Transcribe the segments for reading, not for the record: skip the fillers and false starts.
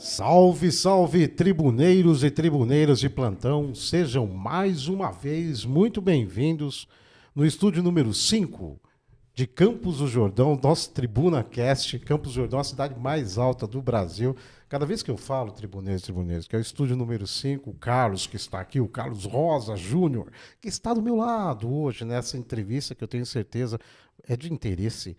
Salve, salve, tribuneiros e tribuneiras de plantão, sejam mais uma vez muito bem-vindos no estúdio número 5 de Campos do Jordão, nosso Tribuna Cast. Campos do Jordão, a cidade mais alta do Brasil. Cada vez que eu falo tribuneiros, que é o estúdio número 5, o Carlos que está aqui, o Carlos Rosa Júnior, que está do meu lado hoje nessa entrevista que eu tenho certeza é de interesse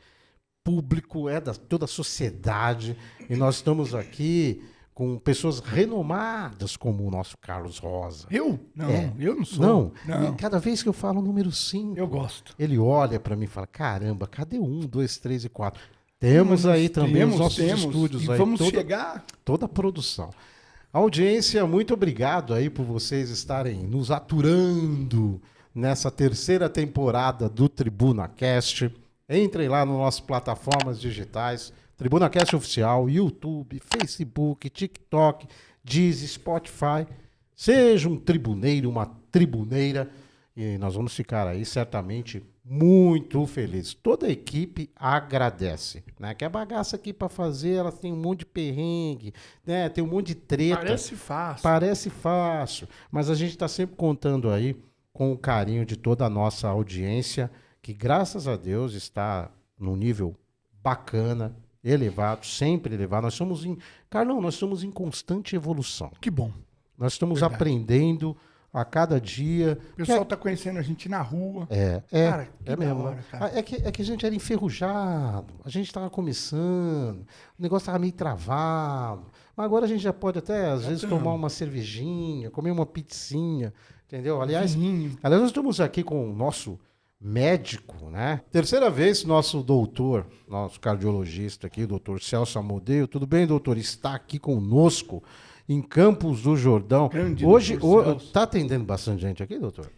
público, é da toda a sociedade, e nós estamos aqui com pessoas renomadas como o nosso Carlos Rosa. Eu? Não, eu não Não. sou. E cada vez que eu falo o número 5, eu gosto. ele olha para mim e fala, caramba, cadê o 1, 2, 3 e 4? Temos aí também os nossos estúdios e aí. Vamos chegar. Toda a produção. Audiência, muito obrigado aí por vocês estarem nos aturando nessa terceira temporada do Tribuna Cast. Entrem lá nas nossas plataformas digitais, Tribuna Cast Oficial, YouTube, Facebook, TikTok, Deezer, Spotify. Seja um tribuneiro, uma tribuneira, e nós vamos ficar aí certamente muito felizes. Toda a equipe agradece, né? Que a bagaça aqui para fazer, ela tem um monte de perrengue, né? Tem um monte de treta. Parece fácil, mas a gente está sempre contando aí com o carinho de toda a nossa audiência, que graças a Deus está num nível bacana, elevado, sempre elevado. Carlão, nós estamos em constante evolução. Que bom. Nós estamos aprendendo a cada dia. O pessoal está conhecendo a gente na rua. Cara, é mesmo. Hora, cara. É que a gente era enferrujado, a gente estava começando, o negócio estava meio travado. Mas agora a gente já pode até, às vezes, tomar uma cervejinha, comer uma pizzinha, entendeu? Aliás, nós estamos aqui com o nosso médico, né? Terceira vez, nosso doutor, nosso cardiologista aqui, doutor Celso Amodeo. Tudo bem, doutor? Está aqui conosco em Campos do Jordão. Grande hoje está atendendo bastante gente aqui, doutor?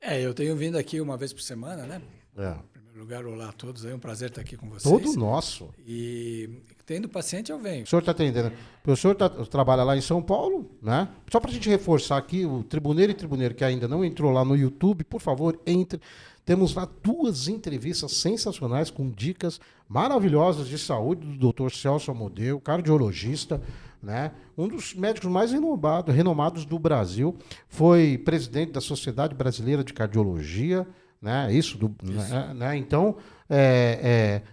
Eu tenho vindo aqui uma vez por semana, né? Em primeiro lugar, olá a todos, é um prazer estar aqui com vocês. Todo nosso. E tendo paciente, eu venho. O senhor está atendendo. O senhor trabalha lá em São Paulo, né? Só para a gente reforçar aqui, o tribuneiro e tribuneiro que ainda não entrou lá no YouTube, por favor, entre. Temos lá 2 entrevistas sensacionais com dicas maravilhosas de saúde do Dr. Celso Amodeo, cardiologista, né? Um dos médicos mais renomados do Brasil, foi presidente da Sociedade Brasileira de Cardiologia, né? Isso. Né? Então,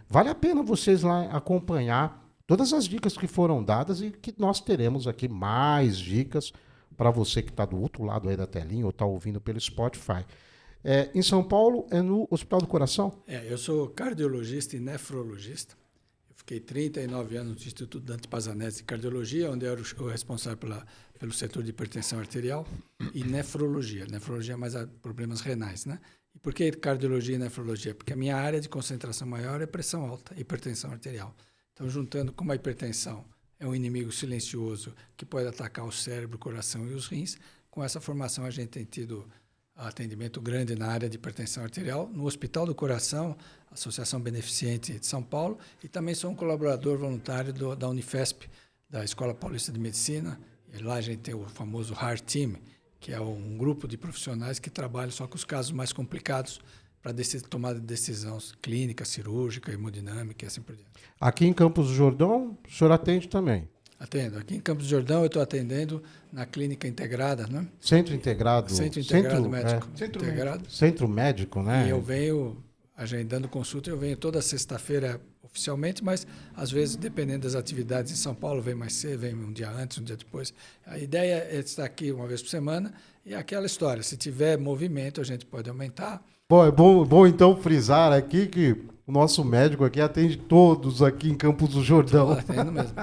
vale a pena vocês lá acompanhar todas as dicas que foram dadas e que nós teremos aqui mais dicas para você que está do outro lado aí da telinha ou está ouvindo pelo Spotify. Em São Paulo, é no Hospital do Coração? Eu sou cardiologista e nefrologista. Eu fiquei 39 anos no Instituto Dante Pazanese de Cardiologia, onde eu era o responsável pelo setor de hipertensão arterial e nefrologia. Nefrologia mais a problemas renais, né? E por que cardiologia e nefrologia? Porque a minha área de concentração maior é pressão alta, hipertensão arterial. Então, juntando como a hipertensão é um inimigo silencioso que pode atacar o cérebro, o coração e os rins, com essa formação a gente tem tido atendimento grande na área de hipertensão arterial, no Hospital do Coração, Associação Beneficente de São Paulo, e também sou um colaborador voluntário da Unifesp, da Escola Paulista de Medicina, e lá a gente tem o famoso Heart Team, que é um grupo de profissionais que trabalham só com os casos mais complicados para tomada de decisões clínica, cirúrgica, hemodinâmica e assim por diante. Aqui em Campos do Jordão, o senhor atende também? Atendo. Aqui em Campos do Jordão eu estou atendendo na clínica integrada, né? Centro Integrado. Centro Integrado Médico. Centro Médico, né? E eu venho agendando consulta, eu venho toda sexta-feira oficialmente, mas às vezes, dependendo das atividades em São Paulo, vem mais cedo, vem um dia antes, um dia depois. A ideia é estar aqui uma vez por semana e aquela história, se tiver movimento, a gente pode aumentar. Bom, é bom então frisar aqui que o nosso médico aqui atende todos aqui em Campos do Jordão. Atendo mesmo.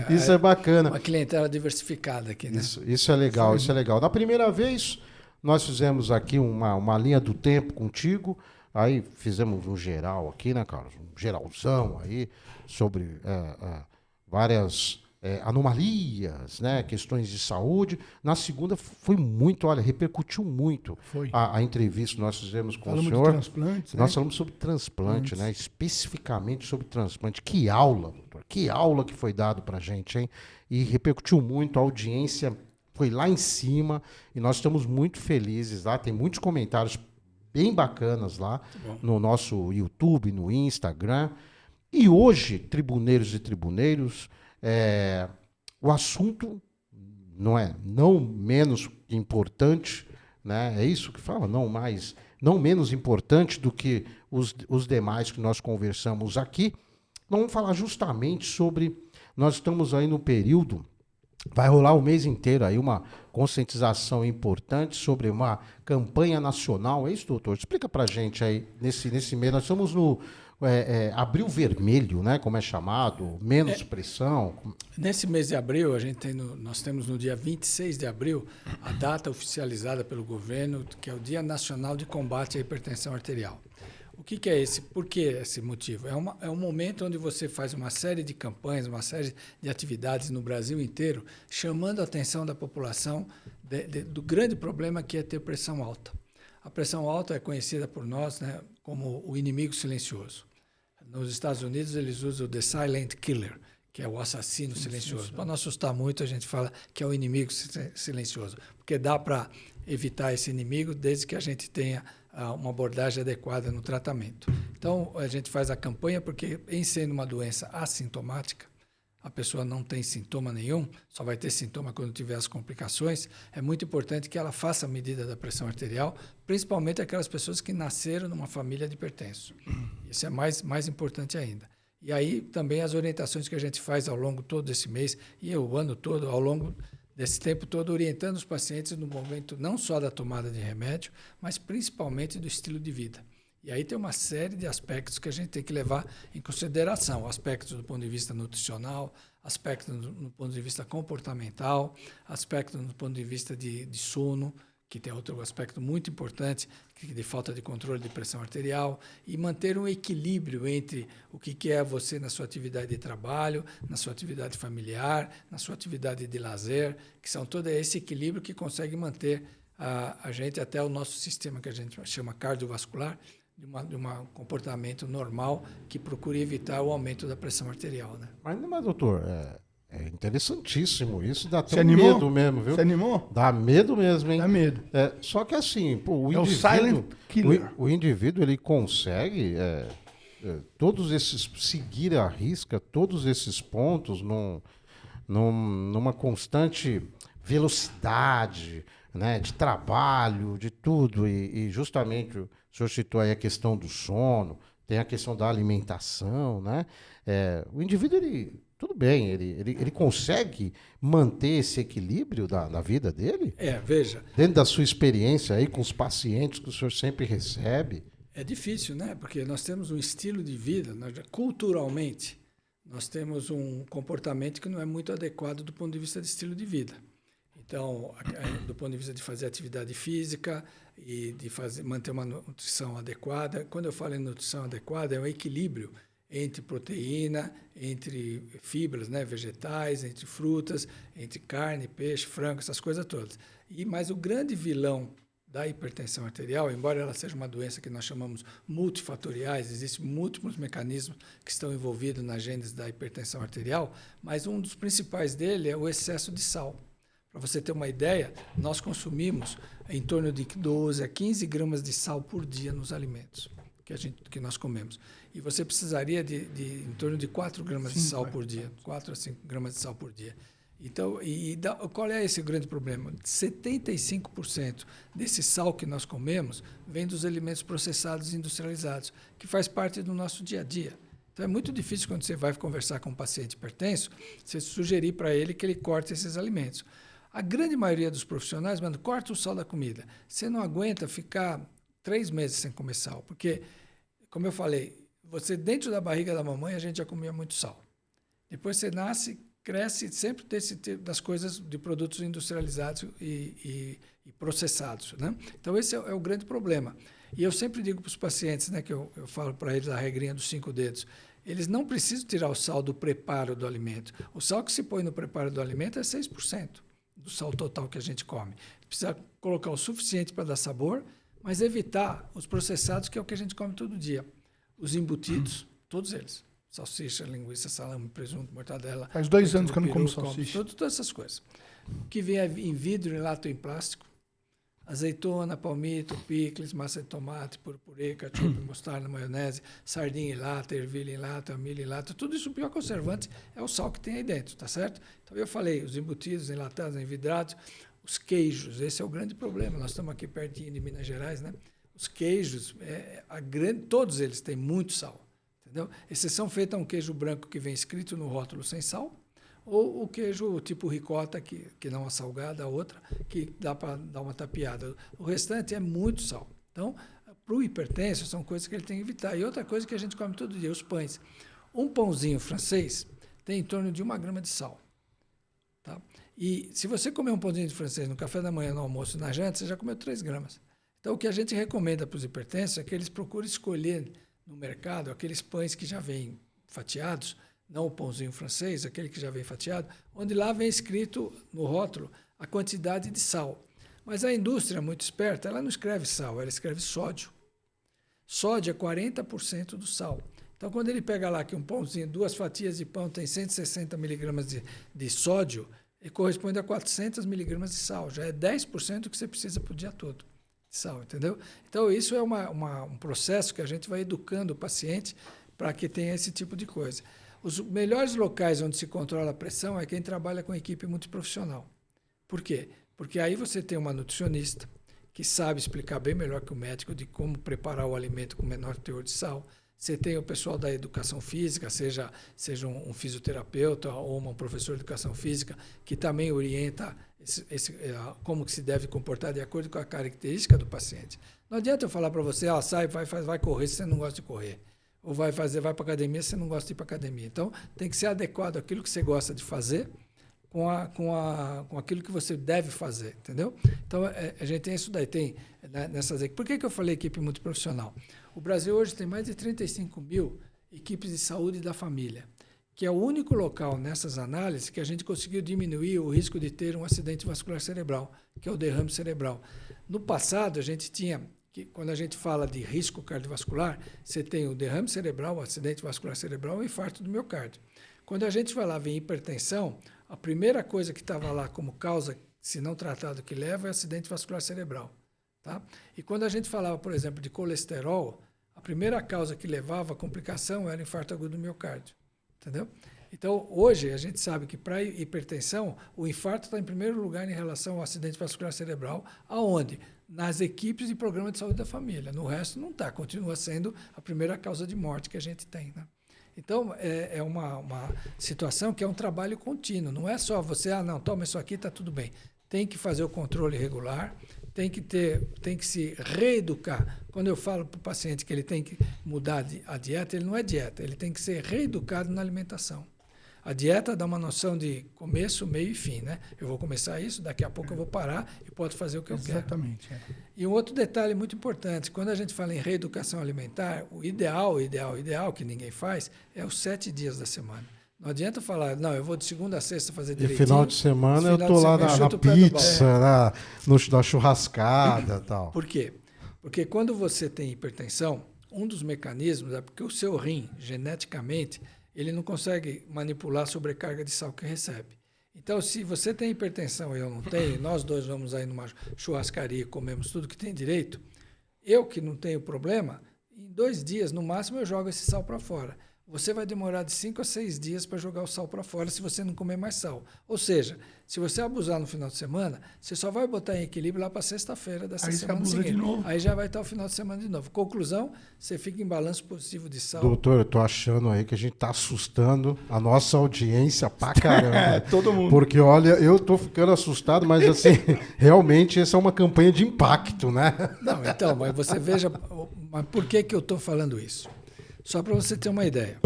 Isso é bacana. Uma clientela diversificada aqui, né? Isso é legal, isso é legal. Na primeira vez, nós fizemos aqui uma linha do tempo contigo, aí fizemos um geral aqui, né, Carlos? Um geralzão aí sobre várias anomalias, né, questões de saúde. Na segunda foi muito, repercutiu muito a entrevista que nós fizemos com o senhor. De transplantes, nós falamos sobre transplante, né, especificamente sobre transplante. Que aula, doutor, que aula que foi dado pra gente, hein? E repercutiu muito, a audiência foi lá em cima e nós estamos muito felizes lá, tem muitos comentários bem bacanas lá no nosso YouTube, no Instagram. E hoje, tribuneiros e tribuneiros, o assunto não menos importante, né? É isso que fala, não menos importante do que os demais que nós conversamos aqui. Vamos falar justamente sobre, nós estamos aí no período, vai rolar o mês inteiro aí uma conscientização importante sobre uma campanha nacional. É isso, doutor? Explica pra gente aí, nesse mês, nós estamos no Abril Vermelho, né? Como é chamado, menos pressão. Nesse mês de abril, nós temos no dia 26 de abril a data oficializada pelo governo, que é o Dia Nacional de Combate à Hipertensão Arterial. O que é esse? Por que esse motivo? É um momento onde você faz uma série de campanhas, uma série de atividades no Brasil inteiro, chamando a atenção da população do grande problema que é ter pressão alta. A pressão alta é conhecida por nós, né, como o inimigo silencioso. Nos Estados Unidos, eles usam o The Silent Killer, que é o assassino silencioso. Para não assustar muito, a gente fala que é o inimigo silencioso, porque dá para evitar esse inimigo desde que a gente tenha uma abordagem adequada no tratamento. Então, a gente faz a campanha porque, em sendo uma doença assintomática, a pessoa não tem sintoma nenhum, só vai ter sintoma quando tiver as complicações, é muito importante que ela faça a medida da pressão arterial, principalmente aquelas pessoas que nasceram numa família de hipertensos. Isso é mais importante ainda. E aí, também as orientações que a gente faz ao longo todo desse mês e o ano todo, ao longo desse tempo todo, orientando os pacientes no momento não só da tomada de remédio, mas principalmente do estilo de vida. E aí tem uma série de aspectos que a gente tem que levar em consideração, aspectos do ponto de vista nutricional, aspectos no ponto de vista comportamental, aspectos do ponto de vista de sono, que tem outro aspecto muito importante, que é de falta de controle de pressão arterial, e manter um equilíbrio entre o que é você na sua atividade de trabalho, na sua atividade familiar, na sua atividade de lazer, que são todo esse equilíbrio que consegue manter a gente até o nosso sistema que a gente chama cardiovascular, de um comportamento normal que procure evitar o aumento da pressão arterial. Né? Mas doutor, é interessantíssimo isso, dá Você até animou? medo mesmo, viu? Você animou? Dá medo mesmo, hein? Dá medo. Só que assim, pô, o É o indivíduo, silent killer. o indivíduo ele consegue seguir à risca todos esses pontos numa constante velocidade, né, de trabalho, de tudo, e justamente o senhor citou aí a questão do sono, tem a questão da alimentação, né? O indivíduo, tudo bem, ele consegue manter esse equilíbrio da vida dele? Veja. Dentro da sua experiência aí com os pacientes que o senhor sempre recebe? É difícil, né? Porque nós temos um estilo de vida, culturalmente, nós temos um comportamento que não é muito adequado do ponto de vista de estilo de vida. Então, do ponto de vista de fazer atividade física e de manter uma nutrição adequada. Quando eu falo em nutrição adequada, é um equilíbrio entre proteína, entre fibras, né, vegetais, entre frutas, entre carne, peixe, frango, essas coisas todas. Mas o grande vilão da hipertensão arterial, embora ela seja uma doença que nós chamamos multifatoriais, existem múltiplos mecanismos que estão envolvidos na gênese da hipertensão arterial, mas um dos principais dele é o excesso de sal. Para você ter uma ideia, nós consumimos em torno de 12 a 15 gramas de sal por dia nos alimentos que nós comemos. E você precisaria de em torno de 4 gramas de sal por dia, 4 a 5 gramas de sal por dia. Então, qual é esse grande problema? 75% desse sal que nós comemos vem dos alimentos processados e industrializados, que faz parte do nosso dia a dia. Então, é muito difícil quando você vai conversar com um paciente hipertenso, você sugerir para ele que ele corte esses alimentos. A grande maioria dos profissionais, mano, corta o sal da comida. Você não aguenta ficar 3 meses sem comer sal, porque, como eu falei, você dentro da barriga da mamãe a gente já comia muito sal. Depois você nasce, cresce sempre das coisas de produtos industrializados e processados, né? Então esse é o grande problema. E eu sempre digo para os pacientes, né, que eu falo para eles a regrinha dos 5 dedos, eles não precisam tirar o sal do preparo do alimento. O sal que se põe no preparo do alimento é 6% do sal total que a gente come. Precisa colocar o suficiente para dar sabor, mas evitar os processados, que é o que a gente come todo dia. Os embutidos, todos eles. Salsicha, linguiça, salame, presunto, mortadela. Faz 2 anos que eu não peru, como salsicha. Todas essas coisas. O que vem em vidro, em lata ou em plástico, Azeitona, palmito, picles, massa de tomate, purê, ketchup, mostarda, maionese, sardinha em lata, ervilha em lata, milho em lata. Tudo isso, o pior conservante é o sal que tem aí dentro, tá certo? Então, eu falei, os embutidos, enlatados, envidrados, os queijos, esse é o grande problema. Nós estamos aqui pertinho de Minas Gerais, né? Os queijos, todos eles têm muito sal, entendeu? Exceção feita a um queijo branco que vem escrito no rótulo sem sal, ou o queijo tipo ricota, que não é salgada, a outra, que dá para dar uma tapeada. O restante é muito sal. Então, para o hipertenso, são coisas que ele tem que evitar. E outra coisa que a gente come todo dia, os pães. Um pãozinho francês tem em torno de 1 grama de sal. Tá? E se você comer um pãozinho de francês no café da manhã, no almoço e na janta, você já comeu 3 gramas. Então, o que a gente recomenda para os hipertensos é que eles procurem escolher no mercado aqueles pães que já vêm fatiados, não o pãozinho francês, aquele que já vem fatiado, onde lá vem escrito no rótulo a quantidade de sal. Mas a indústria, muito esperta, ela não escreve sal, ela escreve sódio. Sódio é 40% do sal. Então, quando ele pega lá que um pãozinho, 2 fatias de pão tem 160 miligramas de sódio, ele corresponde a 400 miligramas de sal. Já é 10% do que você precisa para o dia todo de sal, entendeu? Então, isso é um processo que a gente vai educando o paciente para que tenha esse tipo de coisa. Os melhores locais onde se controla a pressão é quem trabalha com equipe multiprofissional. Por quê? Porque aí você tem uma nutricionista que sabe explicar bem melhor que o médico de como preparar o alimento com menor teor de sal. Você tem o pessoal da educação física, seja um fisioterapeuta ou um professor de educação física, que também orienta como que se deve comportar de acordo com a característica do paciente. Não adianta eu falar para você, sai, vai correr se você não gosta de correr. Ou vai para a academia se você não gosta de ir para a academia. Então, tem que ser adequado àquilo que você gosta de fazer com aquilo que você deve fazer, entendeu? Então, a gente tem isso daí, tem nessas equipes. Por que eu falei equipe multiprofissional? O Brasil hoje tem mais de 35 mil equipes de saúde da família, que é o único local nessas análises que a gente conseguiu diminuir o risco de ter um acidente vascular cerebral, que é o derrame cerebral. No passado, a gente tinha... Quando a gente fala de risco cardiovascular, você tem o derrame cerebral, o acidente vascular cerebral e o infarto do miocárdio. Quando a gente falava em hipertensão, a primeira coisa que estava lá como causa, se não tratado, que leva é acidente vascular cerebral. Tá? E quando a gente falava, por exemplo, de colesterol, a primeira causa que levava a complicação era infarto agudo do miocárdio. Entendeu? Então, hoje, a gente sabe que para hipertensão, o infarto está em primeiro lugar em relação ao acidente vascular cerebral, aonde? Nas equipes de programa de saúde da família. No resto, não está. Continua sendo a primeira causa de morte que a gente tem. Né? Então, é uma situação que é um trabalho contínuo. Não é só você, não, toma isso aqui, está tudo bem. Tem que fazer o controle regular, tem que se reeducar. Quando eu falo para o paciente que ele tem que mudar a dieta, ele não é dieta, ele tem que ser reeducado na alimentação. A dieta dá uma noção de começo, meio e fim, né? Eu vou começar isso, daqui a pouco eu vou parar e posso fazer o que eu quero. Exatamente. E um outro detalhe muito importante, quando a gente fala em reeducação alimentar, o ideal, que ninguém faz, é os 7 dias da semana. Não adianta falar, não, eu vou de segunda a sexta fazer direitinho. E final de semana eu tô lá na pizza, na churrascada e tal. Por quê? Porque quando você tem hipertensão, um dos mecanismos é porque o seu rim, geneticamente, ele não consegue manipular a sobrecarga de sal que recebe. Então, se você tem hipertensão e eu não tenho, nós dois vamos aí numa churrascaria e comemos tudo que tem direito, eu que não tenho problema, em 2 dias, no máximo, eu jogo esse sal para fora. Você vai demorar de 5 a 6 dias para jogar o sal para fora se você não comer mais sal. Ou seja, se você abusar no final de semana, você só vai botar em equilíbrio lá para sexta-feira dessa semana seguinte. De novo. Aí já vai estar o final de semana de novo. Conclusão, você fica em balanço positivo de sal. Doutor, eu tô achando aí que a gente tá assustando a nossa audiência pra caramba. Todo mundo. Porque, olha, eu tô ficando assustado, mas assim, realmente essa é uma campanha de impacto, né? Não, então, mas você veja, mas por que eu estou falando isso? Só para você ter uma ideia,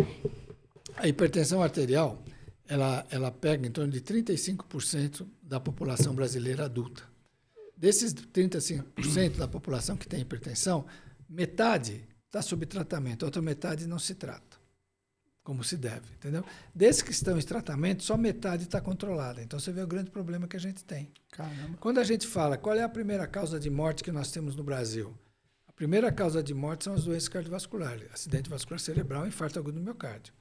a hipertensão arterial, ela pega em torno de 35% da população brasileira adulta. Desses 35% da população que tem hipertensão, metade está sob tratamento, a outra metade não se trata, como se deve, entendeu? Desses que estão em tratamento, só metade está controlada. Então, você vê o grande problema que a gente tem. Caramba. Quando a gente fala qual é a primeira causa de morte que nós temos no Brasil, a primeira causa de morte são as doenças cardiovasculares, acidente vascular cerebral e infarto agudo do miocárdio.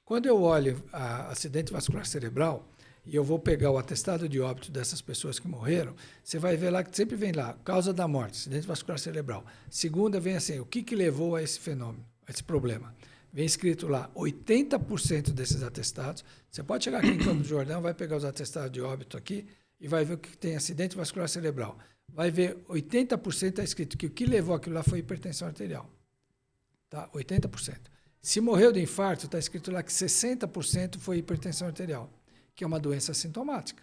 Quando eu olho a acidente vascular cerebral, e eu vou pegar o atestado de óbito dessas pessoas que morreram, você vai ver lá que sempre vem lá, causa da morte, acidente vascular cerebral. Segunda vem assim, o que levou a esse fenômeno, a esse problema? Vem escrito lá, 80% desses atestados, você pode chegar aqui em Campos do Jordão, vai pegar os atestados de óbito aqui e vai ver o que tem acidente vascular cerebral. Vai ver 80% está escrito que o que levou aquilo lá foi hipertensão arterial. Tá? 80%. Se morreu de infarto, está escrito lá que 60% foi hipertensão arterial, que é uma doença sintomática.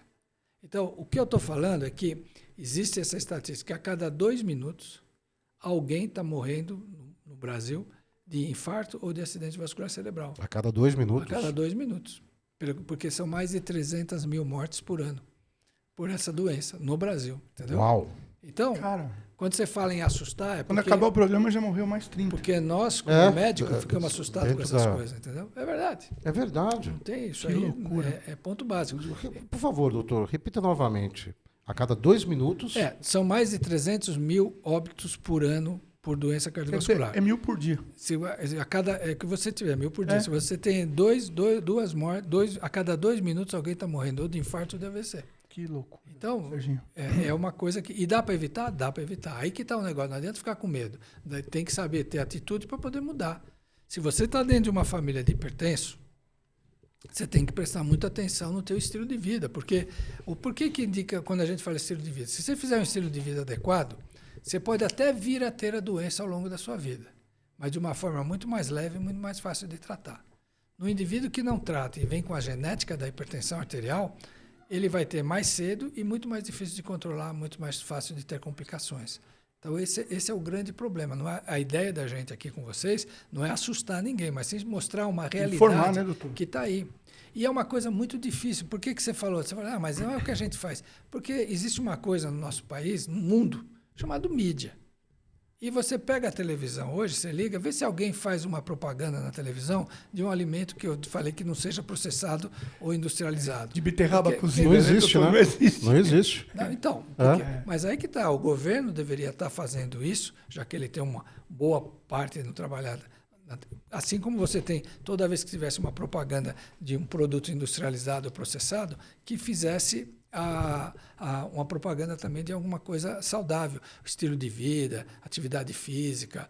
Então, o que eu estou falando é que existe essa estatística, que a cada 2 minutos alguém está morrendo no Brasil de infarto ou de acidente vascular cerebral. A cada 2 minutos? A cada 2 minutos. Porque são mais de 300 mil mortes por ano por essa doença no Brasil. Entendeu? Uau! Então, Cara, quando você fala em assustar, é quando porque, acabar o programa já morreu mais 30. porque nós, como médicos, é, ficamos assustados com dentro essas da- coisas. Entendeu? É verdade. É verdade. Não tem isso Que aí. loucura. É ponto básico. Por favor, doutor, repita novamente. A cada 2 minutos... São mais de 300 mil óbitos por ano por doença Quer dizer, cardiovascular. é 1.000 por dia. Se a cada que você tiver 1.000 por dia, É. se você tem duas mortes, a cada 2 minutos alguém está morrendo ou de infarto ou de AVC. Que loucura. Então, Serginho. é uma coisa que... E dá para evitar? Dá para evitar. Aí que está o negócio. Não adianta ficar com medo. Tem que saber ter atitude para poder mudar. Se você está dentro de uma família de hipertenso, você tem que prestar muita atenção no teu estilo de vida. Porque o porquê que indica quando a gente fala estilo de vida? Se você fizer um estilo de vida adequado, você pode até vir a ter a doença ao longo da sua vida, mas de uma forma muito mais leve e muito mais fácil de tratar. No indivíduo que não trata e vem com a genética da hipertensão arterial, ele vai ter mais cedo e muito mais difícil de controlar, muito mais fácil de ter complicações. Então, esse é o grande problema. Não é, a ideia da gente aqui com vocês não é assustar ninguém, mas sim mostrar uma realidade Informar, né, doutor? que está aí. E é uma coisa muito difícil. Por que você falou? Você falou, mas não é o que a gente faz. Porque existe uma coisa no nosso país, no mundo, chamado mídia. E você pega a televisão hoje, você liga, vê se alguém faz uma propaganda na televisão de um alimento que eu falei que não seja processado ou industrializado. De beterraba Porque- cozida. Não existe, doutor? né? Não existe. Não existe. Não, então, É? mas aí que está, o governo deveria estar fazendo isso, já que ele tem uma boa parte no trabalhado. Assim como você tem, toda vez que tivesse uma propaganda de um produto industrializado ou processado, que fizesse uma propaganda também de alguma coisa saudável, estilo de vida, atividade física,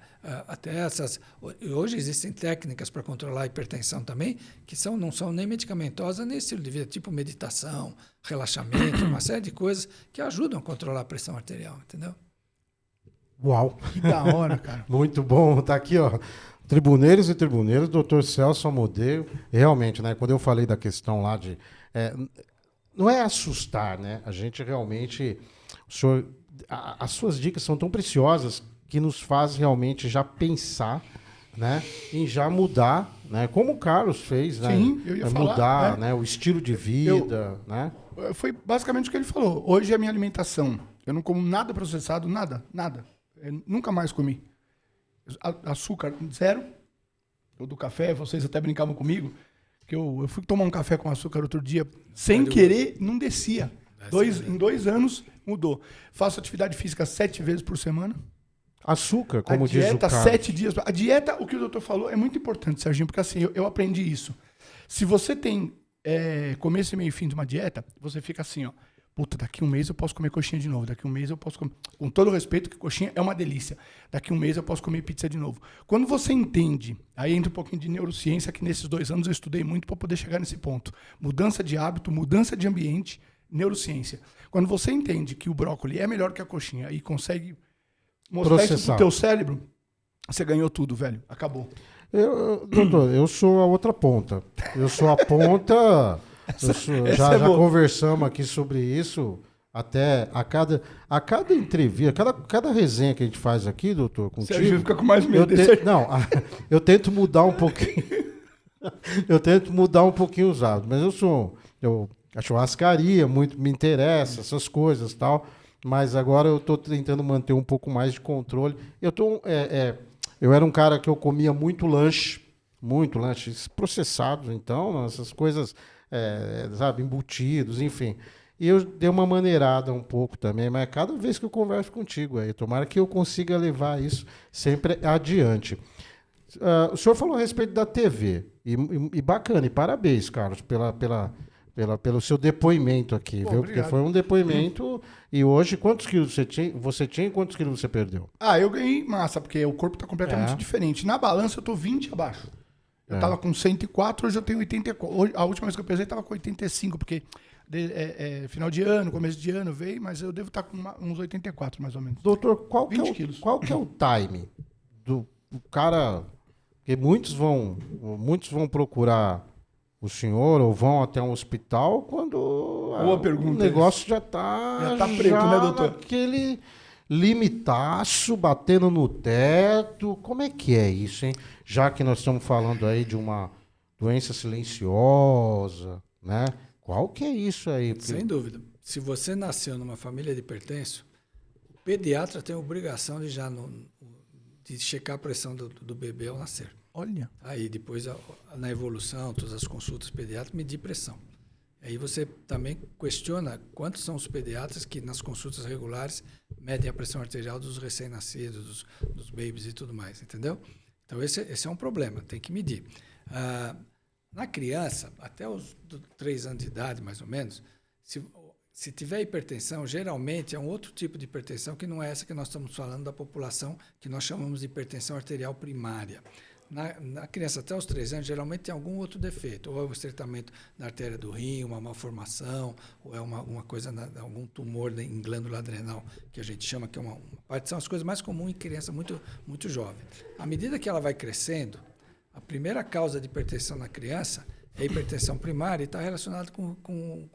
até essas... Hoje existem técnicas para controlar a hipertensão também, que não são nem medicamentosas, nem estilo de vida, tipo meditação, relaxamento, uma série de coisas que ajudam a controlar a pressão arterial, entendeu? Uau! Que da hora, cara. Muito bom. Tá aqui, ó. Tribuneiros e tribuneiros, doutor Celso Amodeu. Realmente, né? Quando eu falei da questão lá de... não é assustar, né? A gente realmente... O senhor, as suas dicas são tão preciosas que nos faz realmente já pensar, né? Em já mudar, né? Como o Carlos fez, né? Sim, eu ia falar, mudar, né? né? O estilo de vida, né? Foi basicamente o que ele falou. Hoje a minha alimentação, eu não como nada processado, nada. Eu nunca mais comi. Açúcar, zero. Eu do café, vocês até brincavam comigo, que eu fui tomar um café com açúcar outro dia, sem querer, não descia. Em 2 anos, mudou. Faço atividade física 7 vezes por semana. Açúcar, como a diz o dieta, Carlos. 7 dias. A dieta, o que o doutor falou, é muito importante, Serginho, porque assim, eu aprendi isso. Se você tem começo, meio e fim de uma dieta, você fica assim, ó. Puta, daqui 1 mês eu posso comer coxinha de novo. Daqui 1 mês eu posso comer... Com todo respeito, que coxinha é uma delícia. Daqui 1 mês eu posso comer pizza de novo. Quando você entende, aí entra um pouquinho de neurociência, que nesses 2 anos eu estudei muito para poder chegar nesse ponto. Mudança de hábito, mudança de ambiente, neurociência. Quando você entende que o brócolis é melhor que a coxinha e consegue mostrar isso Processar. pro teu cérebro, você ganhou tudo, velho. Acabou. Doutor, eu sou a outra ponta. Eu sou a ponta... Já conversamos aqui sobre isso. Até a cada entrevista, cada resenha que a gente faz aqui, doutor, contigo... Sérgio fica com mais medo. Eu tento mudar um pouquinho. Eu tento mudar um pouquinho os hábitos. Mas a churrascaria muito me interessa, essas coisas e tal. Mas agora eu estou tentando manter um pouco mais de controle. Eu era um cara que eu comia muito lanches processados, então, essas coisas, sabe, embutidos, enfim. E eu dei uma maneirada um pouco também, mas cada vez que eu converso contigo aí, tomara que eu consiga levar isso sempre adiante. O senhor falou a respeito da TV, e bacana, e parabéns, Carlos, pelo seu depoimento aqui, Pô, viu? obrigado. Porque foi um depoimento. E hoje, quantos quilos você tinha e quantos quilos você perdeu? Eu ganhei massa, porque o corpo tá completamente diferente. Na balança eu tô 20 abaixo. Eu tava com 104, hoje eu tenho 84. Hoje, a última vez que eu pesei tava com 85, porque final de ano, começo de ano veio, mas eu devo estar com uns 84, mais ou menos. Doutor, qual 20 que quilos. é o time do cara? Porque muitos vão procurar o senhor ou vão até um hospital quando Boa pergunta, o negócio já tá preto, né, doutor? Aquele limitaço, batendo no teto. Como é que é isso, hein? Já que nós estamos falando aí de uma doença silenciosa, né? Qual que é isso aí? Porque... Sem dúvida. Se você nasceu numa família de hipertenso, o pediatra tem a obrigação de checar a pressão do bebê ao nascer. Olha. Aí depois, na evolução, todas as consultas pediátricas, medir pressão. Aí você também questiona quantos são os pediatras que nas consultas regulares medem a pressão arterial dos recém-nascidos, dos babies e tudo mais, entendeu? Então esse é um problema, tem que medir. Na criança, até os 3 anos de idade, mais ou menos, se tiver hipertensão, geralmente é um outro tipo de hipertensão que não é essa que nós estamos falando da população, que nós chamamos de hipertensão arterial primária. Na criança até os 3 anos, geralmente tem algum outro defeito, ou é um estreitamento da artéria do rim, uma malformação, ou é uma coisa, algum tumor em glândula adrenal, que a gente chama que é uma parte, são as coisas mais comuns em criança muito, muito jovem. À medida que ela vai crescendo, a primeira causa de hipertensão na criança é a hipertensão primária e está relacionada com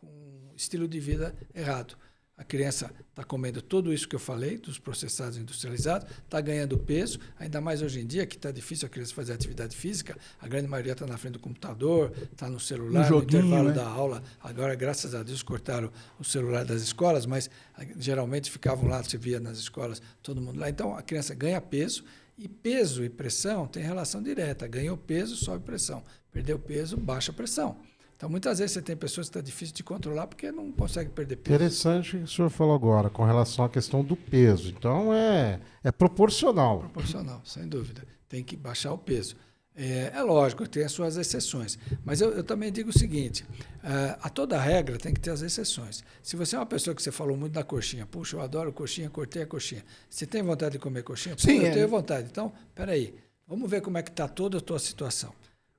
estilo de vida errado. A criança está comendo tudo isso que eu falei, dos processados industrializados, está ganhando peso, ainda mais hoje em dia, que está difícil a criança fazer atividade física, a grande maioria está na frente do computador, está no celular, no intervalo da aula. Agora, graças a Deus, cortaram o celular das escolas, mas geralmente ficavam lá, você via nas escolas, todo mundo lá. Então, a criança ganha peso, e peso e pressão têm relação direta. Ganhou peso, sobe pressão. Perdeu peso, baixa pressão. Então, muitas vezes você tem pessoas que está difícil de controlar porque não consegue perder peso. Interessante o que o senhor falou agora, com relação à questão do peso. Então, é proporcional. Proporcional, sem dúvida. Tem que baixar o peso. É lógico, tem as suas exceções. Mas eu também digo o seguinte, a toda regra tem que ter as exceções. Se você é uma pessoa que você falou muito da coxinha, puxa, eu adoro coxinha, cortei a coxinha. Você tem vontade de comer coxinha? Sim, eu tenho vontade. Então, peraí, vamos ver como é que está toda a tua situação.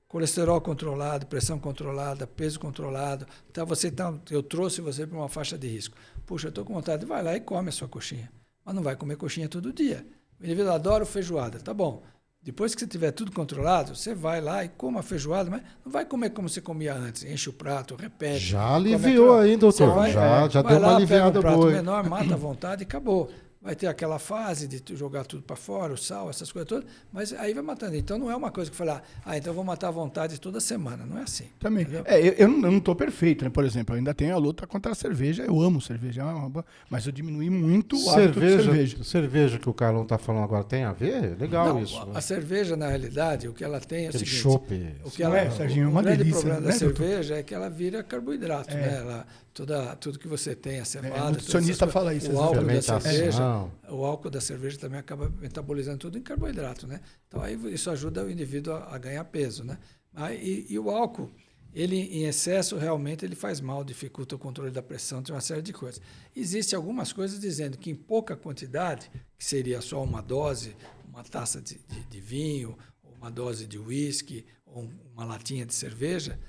Colesterol controlado, pressão controlada, peso controlado. Então, eu trouxe você para uma faixa de risco. Puxa, eu estou com vontade, vai lá e come a sua coxinha. Mas não vai comer coxinha todo dia. O indivíduo adora feijoada, tá bom. Depois que você tiver tudo controlado, você vai lá e come a feijoada, mas não vai comer como você comia antes. Enche o prato, repete. Já aliviou aí, doutor. Já deu uma aliviada boa. Pega um prato menor, mata à vontade e acabou. Vai ter aquela fase de jogar tudo para fora, o sal, essas coisas todas, mas aí vai matando. Então não é uma coisa que falar, então eu vou matar à vontade toda semana. Não é assim. Também. Eu não estou perfeito, né? Por exemplo, eu ainda tenho a luta contra a cerveja. Eu amo cerveja, mas eu diminui muito o hábito de cerveja. Cerveja que o Carlão está falando agora tem a ver? Legal não, isso. A cerveja, na realidade, o que ela tem é o seguinte... Chope. Serginho, é uma grande delícia, problema né, da cerveja é que ela vira carboidrato, né? Tudo que você tem, a cevada... O nutricionista fala isso. O álcool da cerveja também acaba metabolizando tudo em carboidrato, né? Então, aí isso ajuda o indivíduo a ganhar peso, né? E o álcool, ele em excesso, realmente, ele faz mal, dificulta o controle da pressão, tem uma série de coisas. Existem algumas coisas dizendo que em pouca quantidade, que seria só uma dose, uma taça de vinho, uma dose de uísque, ou uma latinha de cerveja,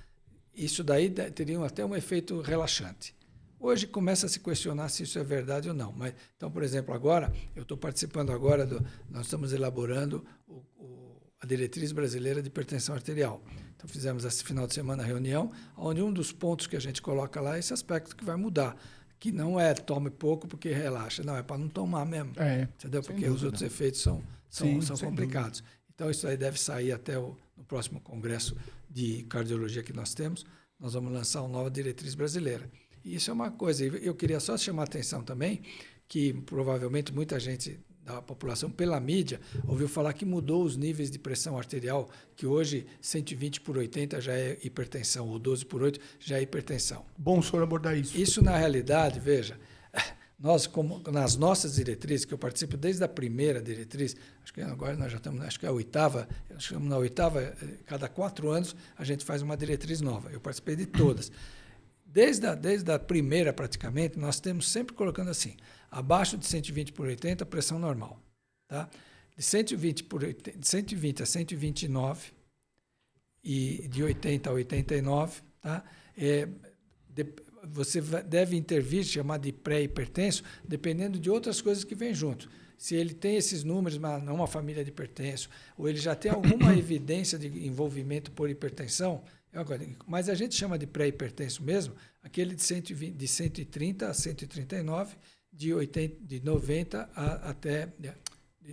isso daí teria até um efeito relaxante. Hoje começa a se questionar se isso é verdade ou não. Mas, então, por exemplo, agora, eu estou participando agora, nós estamos elaborando a diretriz brasileira de hipertensão arterial. Então, fizemos esse final de semana a reunião, onde um dos pontos que a gente coloca lá é esse aspecto que vai mudar, que não é tome pouco porque relaxa, não, é para não tomar mesmo. Entendeu? Porque os outros efeitos são complicados. Então, isso aí deve sair até no próximo congresso de cardiologia que nós temos, nós vamos lançar uma nova diretriz brasileira. E isso é uma coisa, eu queria só chamar a atenção também, que provavelmente muita gente da população, pela mídia, ouviu falar que mudou os níveis de pressão arterial, que hoje 120/80 já é hipertensão, ou 12/8 já é hipertensão. Bom o senhor abordar isso. Isso, na realidade, veja, nós, como nas nossas diretrizes, que eu participo desde a primeira diretriz, acho que agora nós já estamos, acho que é a oitava, estamos na oitava, cada 4 anos a gente faz uma diretriz nova. Eu participei de todas. Desde a primeira, praticamente, nós temos sempre colocando assim, abaixo de 120/80, pressão normal. Tá? De 120 a 129 e de 80 a 89, tá? Você deve intervir, chamar de pré-hipertenso, dependendo de outras coisas que vêm junto. Se ele tem esses números, mas não uma família de hipertenso, ou ele já tem alguma evidência de envolvimento por hipertensão, é uma coisa. Mas a gente chama de pré-hipertenso mesmo, aquele de 130 a 139, de 90 até...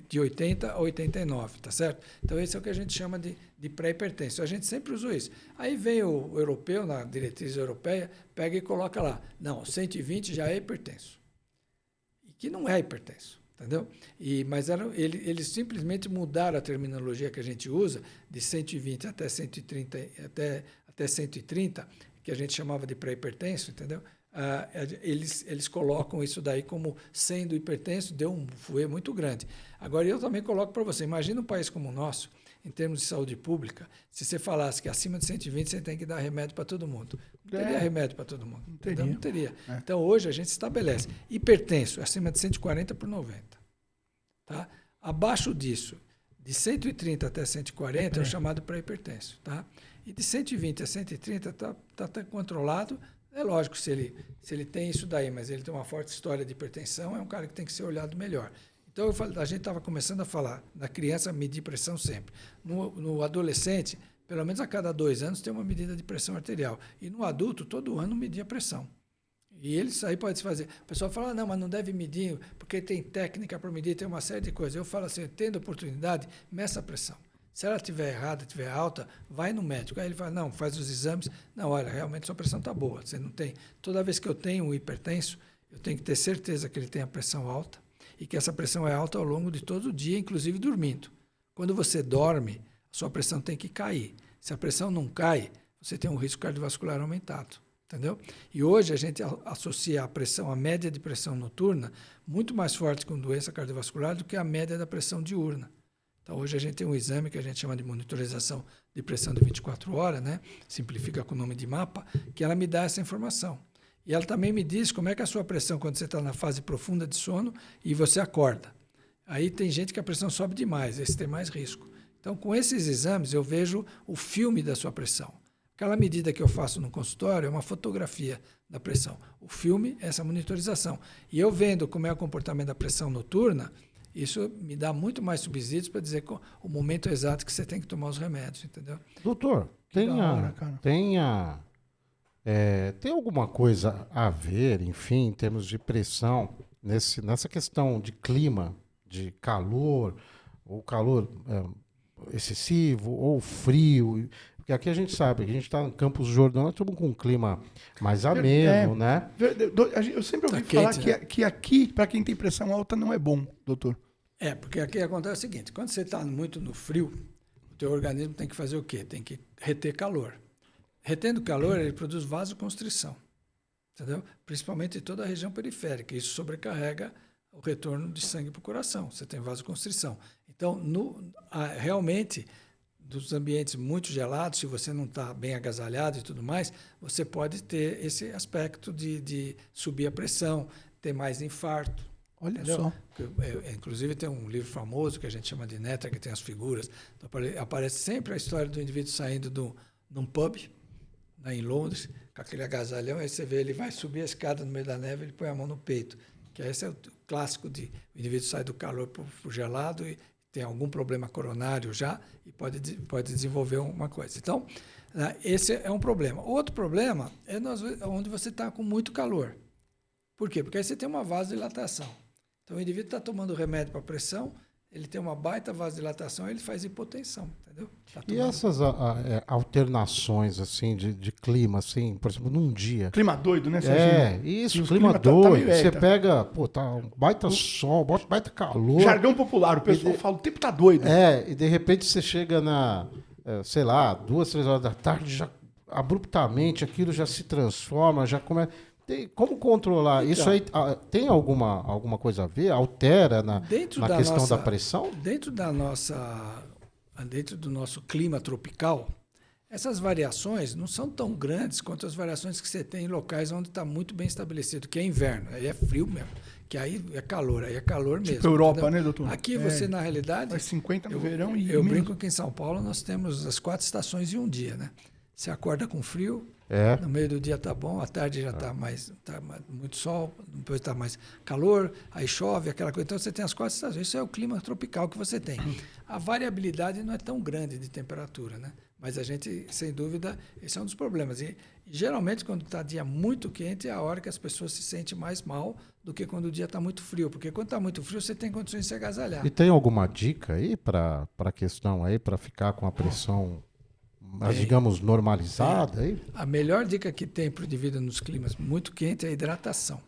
de 80 a 89, tá certo? Então, esse é o que a gente chama de pré-hipertenso. A gente sempre usou isso. Aí vem o europeu, na diretriz europeia, pega e coloca lá, não, 120 já é hipertenso. E que não é hipertenso, entendeu? Mas eles simplesmente mudaram a terminologia que a gente usa, de 120 até 130, até 130, que a gente chamava de pré-hipertenso, entendeu? Eles colocam isso daí como sendo hipertenso, deu um fuê muito grande. Agora, eu também coloco para você, imagina um país como o nosso, em termos de saúde pública, se você falasse que acima de 120 você tem que dar remédio para todo mundo. Não teria remédio para todo mundo. Não teria. Então, hoje, a gente estabelece hipertenso acima de 140/90. Tá? Abaixo disso, de 130 até 140 é o chamado pré-hipertenso. Tá? E de 120 a 130 está controlado. É lógico, se ele tem isso daí, mas ele tem uma forte história de hipertensão, é um cara que tem que ser olhado melhor. Então, a gente estava começando a falar da criança medir pressão sempre. No adolescente, pelo menos a cada 2 anos, tem uma medida de pressão arterial. E no adulto, todo ano medir a pressão. E isso aí pode se fazer. O pessoal fala, não, mas não deve medir, porque tem técnica para medir, tem uma série de coisas. Eu falo assim, tendo oportunidade, meça a pressão. Se ela estiver errada, estiver alta, vai no médico. Aí ele fala, não, faz os exames. Não, olha, realmente sua pressão está boa. Você não tem. Toda vez que eu tenho um hipertenso, eu tenho que ter certeza que ele tem a pressão alta e que essa pressão é alta ao longo de todo o dia, inclusive dormindo. Quando você dorme, a sua pressão tem que cair. Se a pressão não cai, você tem um risco cardiovascular aumentado. Entendeu? E hoje a gente associa a pressão, a média de pressão noturna, muito mais forte com doença cardiovascular do que a média da pressão diurna. Então, hoje a gente tem um exame que a gente chama de monitorização de pressão de 24 horas, né? Simplifica com o nome de mapa, que ela me dá essa informação. E ela também me diz como é que é a sua pressão quando você está na fase profunda de sono e você acorda. Aí tem gente que a pressão sobe demais, esse tem mais risco. Então, com esses exames, eu vejo o filme da sua pressão. Aquela medida que eu faço no consultório é uma fotografia da pressão. O filme é essa monitorização. E eu vendo como é o comportamento da pressão noturna, isso me dá muito mais subsídios para dizer o momento exato que você tem que tomar os remédios, entendeu? Doutor, tem alguma coisa a ver, enfim, em termos de pressão, nessa questão de clima, de calor, ou calor excessivo, ou frio? Porque aqui a gente sabe, a gente está no Campos do Jordão, nós estamos com um clima mais ameno, né? Eu sempre ouvi falar quente, que aqui, para quem tem pressão alta, não é bom, doutor. Porque aqui acontece o seguinte, quando você está muito no frio, o teu organismo tem que fazer o quê? Tem que reter calor. Retendo calor, ele produz vasoconstrição, entendeu? Principalmente em toda a região periférica. Isso sobrecarrega o retorno de sangue para o coração. Você tem vasoconstrição. Então, realmente, dos ambientes muito gelados, se você não está bem agasalhado e tudo mais, você pode ter esse aspecto de subir a pressão, ter mais infarto. Olha entendeu? Só. Inclusive tem um livro famoso que a gente chama de Netra, que tem as figuras. Então, aparece sempre a história do indivíduo saindo de um pub, em Londres, com aquele agasalhão, aí você vê, ele vai subir a escada no meio da neve, ele põe a mão no peito. Que esse é o clássico de o indivíduo sai do calor para o gelado e tem algum problema coronário já e pode desenvolver uma coisa. Então, esse é um problema. Outro problema é onde você está com muito calor. Por quê? Porque aí você tem uma vasodilatação. Então, o indivíduo está tomando remédio para pressão, ele tem uma baita vasodilatação, ele faz hipotensão, entendeu? E essas alternações, assim, de clima, assim, por exemplo, num dia... Clima doido, né, Serginho? Isso, clima doido. Você pega, tá um baita sol, baita calor... Jargão popular, o pessoal fala, o tempo tá doido. E de repente você chega sei lá, 2, 3 horas da tarde, já abruptamente aquilo já se transforma, já começa... Como controlar? Então, isso aí tem alguma coisa a ver? Altera na questão da pressão? Dentro do nosso clima tropical, Essas variações não são tão grandes quanto as variações que você tem em locais onde está muito bem estabelecido, que é inverno, aí é frio mesmo, que aí é calor mesmo. Tipo Europa, entendeu? né, doutor? Aqui você, na realidade... Faz 50 no verão e... Eu brinco que em São Paulo nós temos as 4 estações em um dia, né? Você acorda com frio, no meio do dia está bom, à tarde já está muito sol, depois está mais calor, aí chove, aquela coisa. Então você tem as 4 estações. Isso é o clima tropical que você tem. A variabilidade não é tão grande de temperatura, né? Mas a gente, sem dúvida, esse é um dos problemas. E geralmente, quando está dia muito quente, é a hora que as pessoas se sentem mais mal do que quando o dia está muito frio. Porque quando está muito frio, você tem condições de se agasalhar. E tem alguma dica aí para a questão aí, para ficar com a pressão, digamos, normalizada aí? A melhor dica que tem para o indivíduo nos climas muito quentes é a hidratação.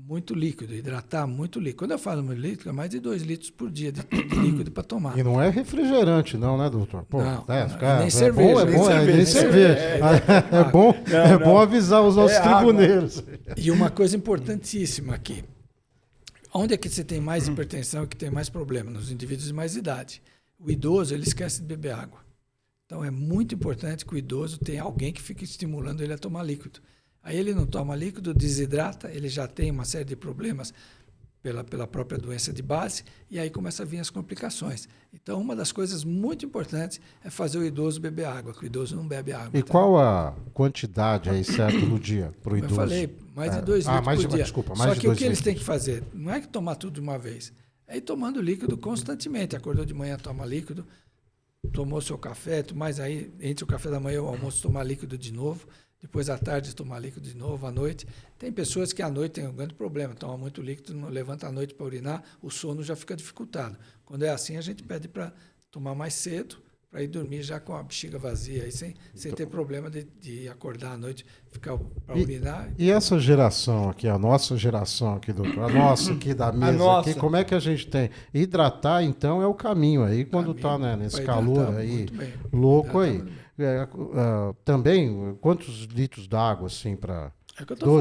Muito líquido, hidratar muito líquido. Quando eu falo muito líquido, é mais de 2 litros por dia de líquido para tomar. E não é refrigerante não, né, doutor? Pô, não, nem cerveja. Nem cerveja. É bom avisar os nossos tribuneiros. E uma coisa importantíssima aqui. Onde é que você tem mais hipertensão e que tem mais problema? Nos indivíduos de mais idade. O idoso, ele esquece de beber água. Então, é muito importante que o idoso tenha alguém que fique estimulando ele a tomar líquido. Aí ele não toma líquido, desidrata, ele já tem uma série de problemas pela própria doença de base, e aí começa a vir as complicações. Então, uma das coisas muito importantes é fazer o idoso beber água, que o idoso não bebe água. E qual a quantidade aí certo no dia para o idoso? Eu falei, mais de 2 litros por dia. Desculpa, Só que o que eles têm que fazer não é que tomar tudo de uma vez, é ir tomando líquido constantemente. Acordou de manhã, toma líquido, tomou seu café, mas aí entre o café da manhã e o almoço tomar líquido de novo, depois à tarde tomar líquido de novo, à noite. Tem pessoas que à noite têm um grande problema, tomam muito líquido, não levanta à noite para urinar, o sono já fica dificultado. Quando é assim, a gente pede para tomar mais cedo, para ir dormir já com a bexiga vazia, aí sem ter problema de acordar à noite, ficar para urinar. E essa geração aqui, a nossa geração aqui, doutor, a nossa aqui da mesa, aqui, como é que a gente tem? Hidratar, então, é o caminho aí, quando está, né, nesse calor aí, louco aí. Também, quantos litros d'água, assim, para... É que eu tô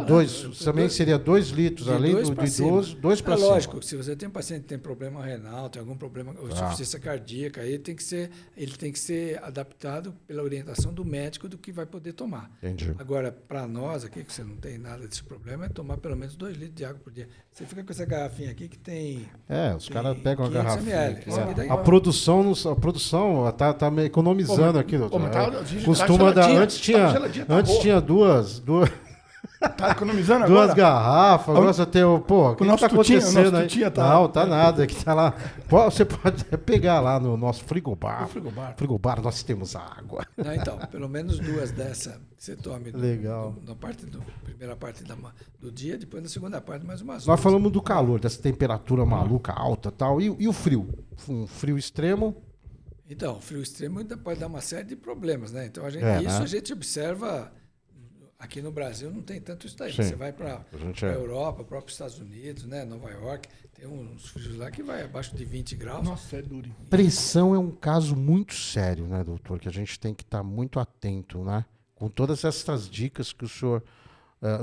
também seria 2 litros, além do idoso, 2 para cima. Lógico, se você tem um paciente que tem problema renal, tem algum problema de insuficiência cardíaca, aí ele tem que ser adaptado pela orientação do médico do que vai poder tomar. Entendi. Agora, para nós aqui, que você não tem nada desse problema, é tomar pelo menos 2 litros de água por dia. Você fica com essa garrafinha aqui que tem... os caras pegam a garrafinha. Aqui, a produção tá me economizando aqui, doutor. Costuma dar... Antes tinha duas... Tá economizando agora? 2 garrafas, agora você tem o... Pô, o que tá acontecendo aí? Não, tá nada, que tá lá. Você pode pegar lá no nosso frigobar. Frigobar, nós temos água. Não, então, pelo menos 2 dessas que você tome. Legal. Na primeira parte do dia, depois na segunda parte mais umas 2. Nós falamos do calor, dessa temperatura maluca, alta e tal. E o frio? Um frio extremo? Então, o frio extremo ainda pode dar uma série de problemas, né? Então, a gente observa... Aqui no Brasil não tem tanto isso daí. Sim. Você vai para a Europa, próprios Estados Unidos, né, Nova York, tem uns frios lá que vai abaixo de 20 graus. Nossa, é duro. Pressão é um caso muito sério, né, doutor? Que a gente tem que estar muito atento, né? Com todas essas dicas que o senhor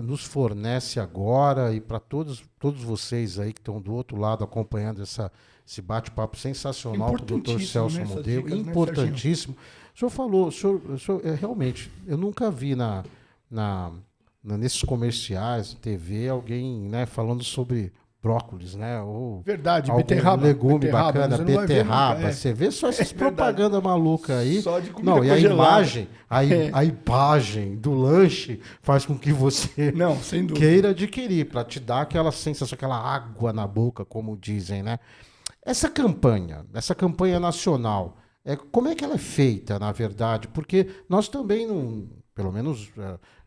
nos fornece agora e para todos vocês aí que estão do outro lado acompanhando esse bate-papo sensacional com o doutor Celso Amodeo. Dicas, importantíssimo. Né, o senhor falou, realmente, eu nunca vi nesses comerciais, TV, alguém, né, falando sobre brócolis, né? Ou verdade, algum beterraba. Legume bacana, beterraba. Você vê só essas propagandas malucas aí. Só de comida congelada. E a imagem do lanche faz com que você queira adquirir, para te dar aquela sensação, aquela água na boca, como dizem, né? Essa campanha nacional, como é que ela é feita, na verdade? Porque nós também não... Pelo menos,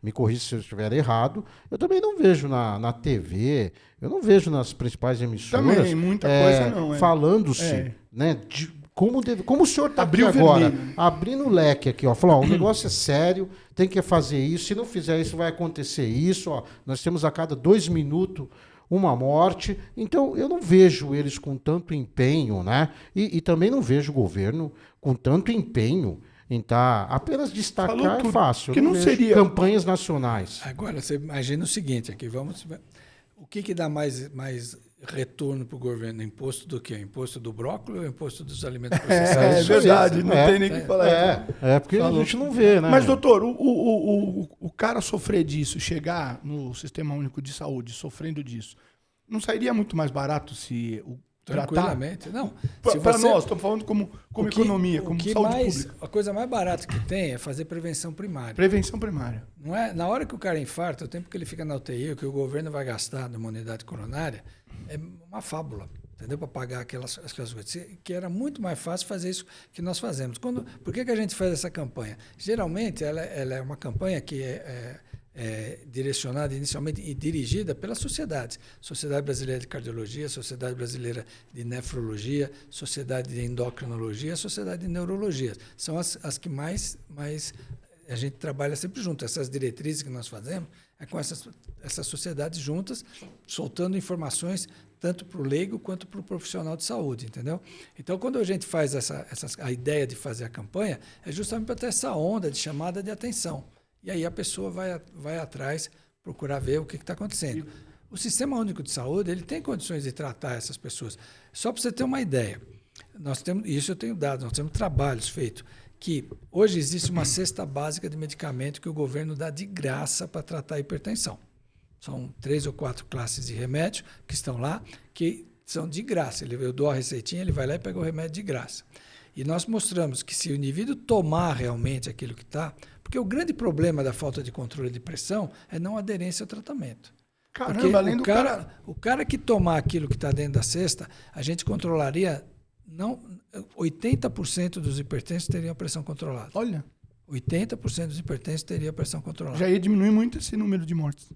me corrija se eu estiver errado, eu também não vejo na TV, eu não vejo nas principais emissoras também, muita coisa não, falando-se, né, de como o senhor está aqui agora, abrindo o leque aqui, ó, falou, o negócio é sério, tem que fazer isso, se não fizer isso vai acontecer isso, ó, nós temos a cada 2 minutos uma morte, então eu não vejo eles com tanto empenho, né, e também não vejo o governo com tanto empenho em apenas destacar é fácil. Que não seria campanhas nacionais. Agora, você imagina o seguinte, aqui O que dá mais retorno para o governo? Imposto do quê? Imposto do brócolis ou imposto dos alimentos processados? É verdade, não tem nem o que falar. Porque a gente não vê, né? Mas, doutor, o cara sofrer disso, chegar no Sistema Único de Saúde sofrendo disso, não sairia muito mais barato se o tranquilamente. Não. Para nós, estamos falando como economia, como saúde pública. A coisa mais barata que tem é fazer prevenção primária. Prevenção primária. Não é, na hora que o cara infarta, o tempo que ele fica na UTI, o que o governo vai gastar numa unidade coronária, é uma fábula, entendeu? Para pagar aquelas coisas. Que era muito mais fácil fazer isso que nós fazemos. Por que a gente faz essa campanha? Geralmente, ela é uma campanha que é direcionada inicialmente e dirigida pelas sociedades. Sociedade Brasileira de Cardiologia, Sociedade Brasileira de Nefrologia, Sociedade de Endocrinologia, Sociedade de Neurologia. São as que mais a gente trabalha sempre junto. Essas diretrizes que nós fazemos é com essas sociedades juntas, soltando informações tanto para o leigo quanto para o profissional de saúde, entendeu? Então, quando a gente faz a ideia de fazer a campanha, é justamente para ter essa onda de chamada de atenção. E aí a pessoa vai atrás, procurar ver o que está acontecendo. O Sistema Único de Saúde ele tem condições de tratar essas pessoas. Só para você ter uma ideia, isso eu tenho dados, nós temos trabalhos feitos, que hoje existe uma cesta básica de medicamento que o governo dá de graça para tratar a hipertensão. São 3 ou 4 classes de remédio que estão lá, que são de graça. Eu dou a receitinha, ele vai lá e pega o remédio de graça. E nós mostramos que se o indivíduo tomar realmente aquilo que está... Porque o grande problema da falta de controle de pressão é não aderência ao tratamento. Caramba, porque além o cara que tomar aquilo que está dentro da cesta, a gente controlaria... 80% dos hipertensos teriam a pressão controlada. Olha. 80% dos hipertensos teriam a pressão controlada. Já ia diminuir muito esse número de mortes.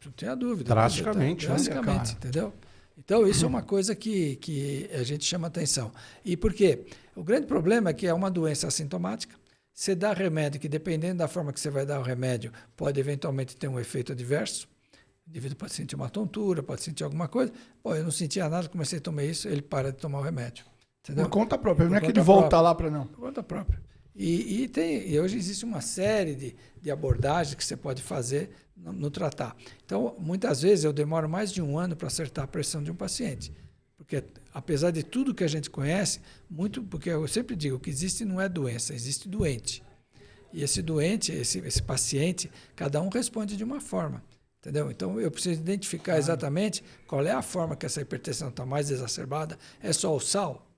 Não tenha dúvida. Drasticamente. Drasticamente, entendeu? Então, isso é uma coisa que a gente chama atenção. E por quê? O grande problema é que é uma doença assintomática. Você dá remédio que, dependendo da forma que você vai dar o remédio, pode eventualmente ter um efeito adverso. O indivíduo pode sentir uma tontura, pode sentir alguma coisa. Pô, eu não sentia nada, comecei a tomar isso, ele para de tomar o remédio. Entendeu? Por conta própria, não é que ele volta lá para não. Por conta própria. E hoje existe uma série de abordagens que você pode fazer no tratar. Então, muitas vezes eu demoro mais de 1 ano para acertar a pressão de um paciente. Porque, apesar de tudo que a gente conhece, porque eu sempre digo, o que existe não é doença, existe doente. E esse doente, esse paciente, cada um responde de uma forma. Entendeu? Então, eu preciso identificar exatamente qual é a forma que essa hipertensão está mais exacerbada. É só o sal?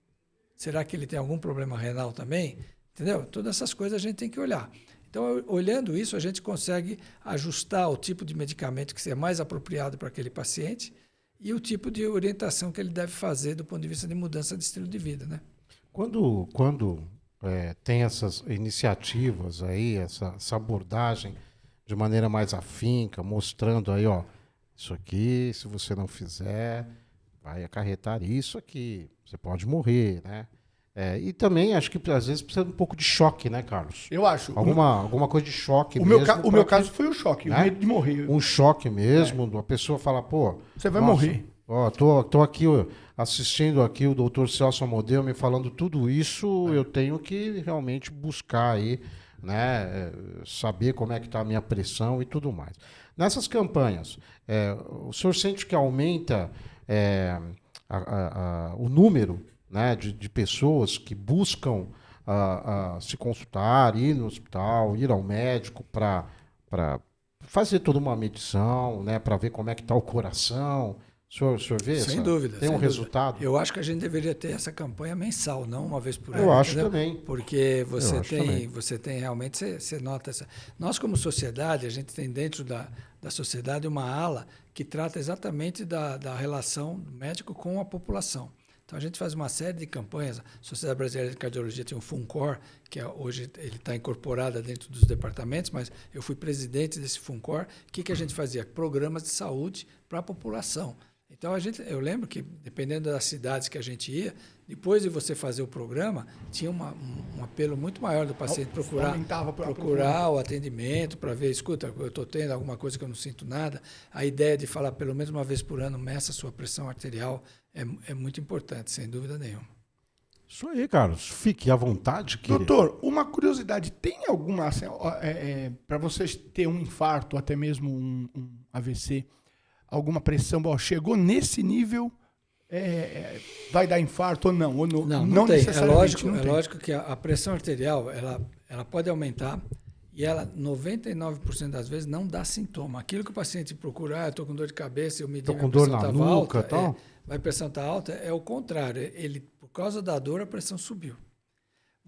Será que ele tem algum problema renal também? Entendeu? Todas essas coisas a gente tem que olhar. Então, olhando isso, a gente consegue ajustar o tipo de medicamento que seja mais apropriado para aquele paciente e o tipo de orientação que ele deve fazer do ponto de vista de mudança de estilo de vida, né? Quando tem essas iniciativas aí, essa abordagem de maneira mais afinca, mostrando aí, ó, isso aqui, se você não fizer, vai acarretar isso aqui, você pode morrer, né? E também acho que às vezes precisa de um pouco de choque, né, Carlos? Eu acho. Alguma coisa de choque mesmo. O meu caso foi o choque, né? O medo de morrer. Um choque mesmo, a pessoa fala, pô... Você vai morrer. Ó, tô aqui assistindo aqui o doutor Celso Amodeu me falando tudo isso, eu tenho que realmente buscar aí, né, saber como é que está a minha pressão e tudo mais. Nessas campanhas, o senhor sente que aumenta o número, né, de pessoas que buscam se consultar, ir no hospital, ir ao médico para fazer toda uma medição, né, para ver como é que está o coração? O senhor vê? Sem dúvida. Tem um resultado? Eu acho que a gente deveria ter essa campanha mensal, não uma vez por ano. Eu acho também. Porque você tem realmente, você nota essa... Nós, como sociedade, a gente tem dentro da sociedade uma ala que trata exatamente da relação do médico com a população. Então, a gente faz uma série de campanhas. A Sociedade Brasileira de Cardiologia tem um FUNCOR, que hoje ele está incorporado dentro dos departamentos, mas eu fui presidente desse FUNCOR. O que a gente fazia? Programas de saúde para a população. Então, eu lembro que, dependendo das cidades que a gente ia, depois de você fazer o programa, tinha um apelo muito maior do paciente procurar o atendimento, para ver, escuta, eu estou tendo alguma coisa que eu não sinto nada. A ideia de falar pelo menos uma vez por ano, meça a sua pressão arterial, é muito importante, sem dúvida nenhuma. Isso aí, Carlos. Fique à vontade. Doutor, uma curiosidade, tem alguma, para vocês ter um infarto, até mesmo um AVC, alguma pressão? Bom, chegou nesse nível, vai dar infarto ou não? Ou não tem. necessariamente. É lógico que a pressão arterial ela pode aumentar e ela, 99% das vezes, não dá sintoma. Aquilo que o paciente procura, eu estou com dor de cabeça, eu medi minha pressão, estava alta, tal. a pressão está alta, é o contrário. Ele, por causa da dor, a pressão subiu.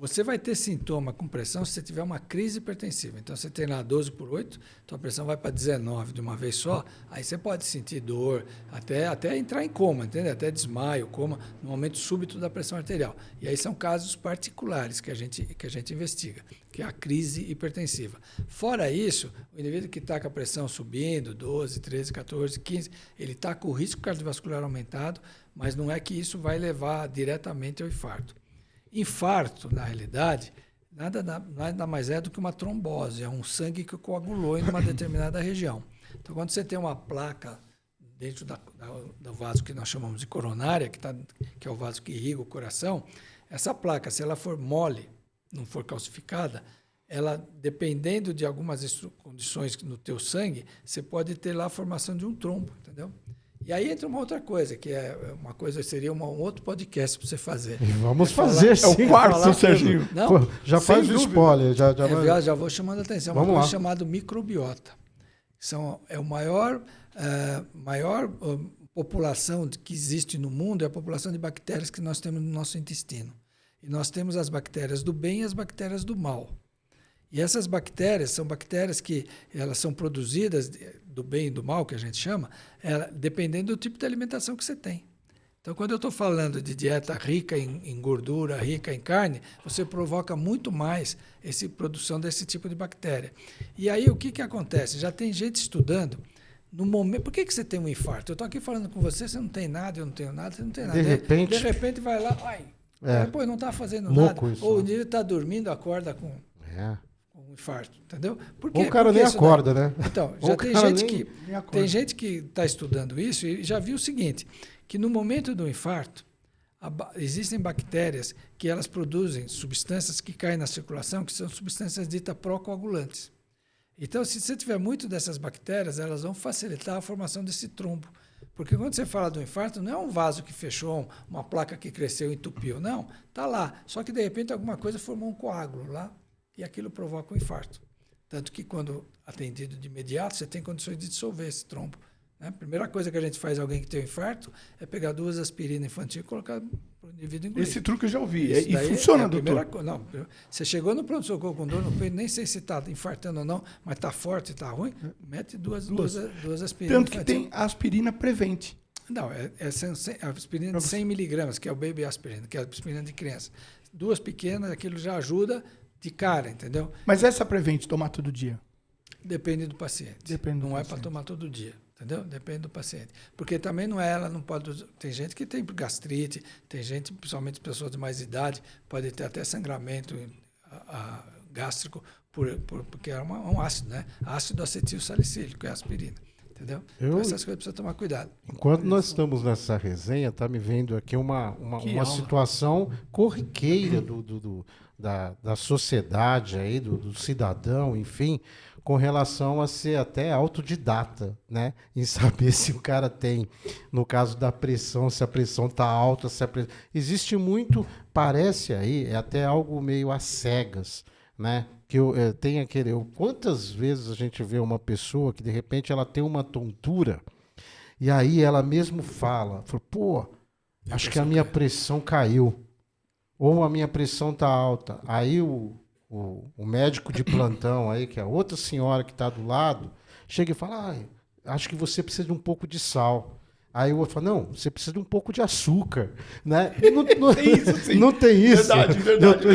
Você vai ter sintoma com pressão se você tiver uma crise hipertensiva. Então, você tem lá 12/8, tua pressão vai para 19 de uma vez só, aí você pode sentir dor, até entrar em coma, entendeu? Até desmaio, coma, no aumento súbito da pressão arterial. E aí são casos particulares que a gente investiga, que é a crise hipertensiva. Fora isso, o indivíduo que está com a pressão subindo, 12, 13, 14, 15, ele está com o risco cardiovascular aumentado, mas não é que isso vai levar diretamente ao infarto. Infarto, na realidade, nada mais é do que uma trombose, é um sangue que coagulou em uma determinada região. Então, quando você tem uma placa dentro do vaso que nós chamamos de coronária, que é o vaso que irriga o coração, essa placa, se ela for mole, não for calcificada, ela, dependendo de algumas condições no teu sangue, você pode ter lá a formação de um trombo, entendeu? E aí entra uma outra coisa, que seria um outro podcast para você fazer. Vamos fazer, sim. É o quarto, Serginho. Não, já faz o spoiler. Já vou chamando a atenção. Vamos uma coisa lá. chamada microbiota. É o maior população que existe no mundo, é a população de bactérias que nós temos no nosso intestino. E nós temos as bactérias do bem e as bactérias do mal. E essas bactérias são bactérias que elas são produzidas do bem e do mal, que a gente chama, dependendo do tipo de alimentação que você tem. Então, quando eu estou falando de dieta rica em gordura, rica em carne, você provoca muito mais essa produção desse tipo de bactéria. E aí, o que acontece? Já tem gente estudando, no momento... Por que você tem um infarto? Eu estou aqui falando com você, você não tem nada, eu não tenho nada, você não tem nada. De repente vai lá, depois não está fazendo louco nada. Isso, Ou o né? indivíduo está dormindo, acorda com... um infarto, entendeu? Por quê? Ou o cara nem acorda, né? Então, já tem gente que está estudando isso e já viu o seguinte, que no momento do infarto, existem bactérias que elas produzem substâncias que caem na circulação, que são substâncias ditas procoagulantes. Então, se você tiver muito dessas bactérias, elas vão facilitar a formação desse trombo. Porque quando você fala do infarto, não é um vaso que fechou, uma placa que cresceu e entupiu. Não, está lá. Só que, de repente, alguma coisa formou um coágulo lá, e aquilo provoca um infarto. Tanto que, quando atendido de imediato, você tem condições de dissolver esse trombo. Né? A primeira coisa que a gente faz alguém que tem um infarto é pegar 2 aspirinas infantis e colocar para o indivíduo engolir. Esse truque eu já ouvi. E funciona, doutor? Não, você chegou no pronto-socorro com dor no peito, nem sei se está infartando ou não, mas está forte, está ruim, mete duas aspirinas. Tanto que tem a aspirina Prevent. Não, a aspirina de 100 miligramas, que é o baby aspirina, que é a aspirina de criança. 2 pequenas, aquilo já ajuda de cara, entendeu? Mas essa Prevent tomar todo dia? Depende do paciente. Não é para tomar todo dia, entendeu? Depende do paciente. Porque também ela não pode... Tem gente que tem gastrite, tem gente, principalmente pessoas de mais idade, pode ter até sangramento gástrico, porque é um ácido, né? Ácido acetil salicílico, é a aspirina. Entendeu? Então essas coisas precisa tomar cuidado. Enquanto nós estamos nessa resenha, está me vendo aqui uma situação corriqueira da sociedade aí, do cidadão, enfim, com relação a ser até autodidata, né? Em saber se o cara tem, no caso da pressão, se a pressão está alta, se a pressão... Existe muito, parece aí, é até algo meio às cegas, né? Que tem aquele... Quantas vezes a gente vê uma pessoa que, de repente, ela tem uma tontura e aí ela mesmo fala, pô, acho que a minha pressão caiu. Ou a minha pressão está alta. Aí o médico de plantão, aí, que é outra senhora que está do lado, chega e fala, acho que você precisa de um pouco de sal. Aí o outro fala, não, você precisa de um pouco de açúcar. Né? Não tem isso, sim. Não tem isso. Verdade.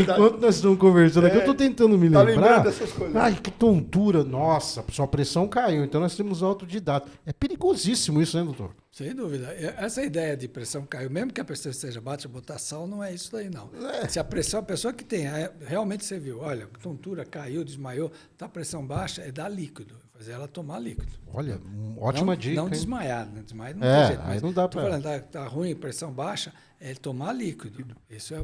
Enquanto nós estamos conversando aqui, eu estou tentando me lembrar. Dessas coisas. Ai, que tontura. Nossa, sua pressão caiu. Então nós temos autodidata. É perigosíssimo isso, né, doutor? Sem dúvida. Essa ideia de pressão caiu, mesmo que a pessoa esteja baixa, botar sal, não é isso daí, não. Se a pessoa que tem, realmente você viu, olha, tontura, caiu, desmaiou, tá a pressão baixa, é dar líquido, fazer ela tomar líquido. Olha, ótima dica. Não hein? desmaiar, né? Desmaiar não tem jeito. Aí não dá para... falando, tá ruim, pressão baixa, é tomar líquido. Isso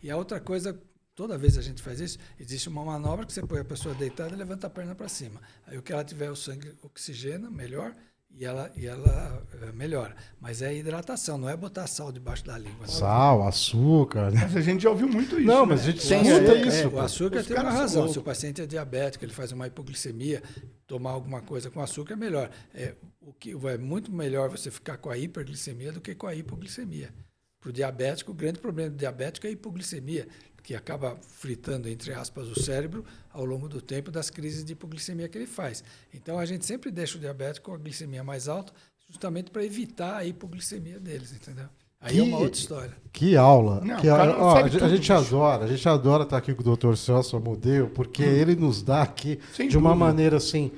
e a outra coisa, toda vez que a gente faz isso, existe uma manobra que você põe a pessoa deitada e levanta a perna para cima. Aí o que ela tiver, o sangue oxigena melhor, e ela melhora. Mas é hidratação, não é botar sal debaixo da língua. Sal, açúcar. Né? Mas a gente já ouviu muito isso. Não, né? mas a gente Tem escuta aí, isso. O pô. açúcar Os tem uma caras são razão. loucos. Se o paciente é diabético, ele faz uma hipoglicemia, tomar alguma coisa com açúcar é melhor. É muito melhor você ficar com a hiperglicemia do que com a hipoglicemia. Para o diabético, o grande problema do diabético é a hipoglicemia, que acaba fritando, entre aspas, o cérebro ao longo do tempo das crises de hipoglicemia que ele faz. Então, a gente sempre deixa o diabético com a glicemia mais alta, justamente para evitar a hipoglicemia deles, entendeu? Aí é uma outra história. Que aula. Não, Que o cara aula. Ó, sabe a tudo, gente bicho. adora, a gente adora estar aqui com o Dr. Celso Amodeu, porque ele nos dá aqui Sem de uma dúvida. maneira assim,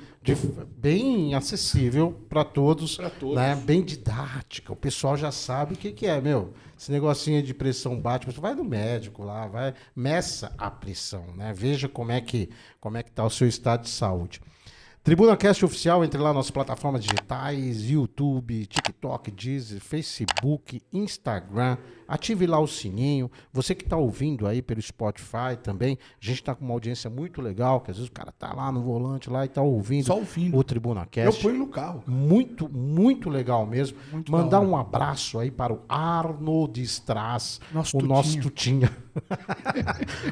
bem acessível para todos, Pra todos. né? Bem didática. O pessoal já sabe o que é, meu. Esse negocinho de pressão bate, você vai no médico lá, meça a pressão, né? Veja como é que tá o seu estado de saúde. Tribuna Cast Oficial, entre lá nas plataformas digitais, YouTube, TikTok, Deezer, Facebook, Instagram. Ative lá o sininho. Você que está ouvindo aí pelo Spotify também, a gente está com uma audiência muito legal, que às vezes o cara tá lá no volante lá e tá ouvindo Só ouvindo. o Tribuna Eu Cast. ponho no carro. Muito, muito legal mesmo. Muito Mandar da hora. um abraço aí para o Arnold Strass, Nosso o nosso Tutinha.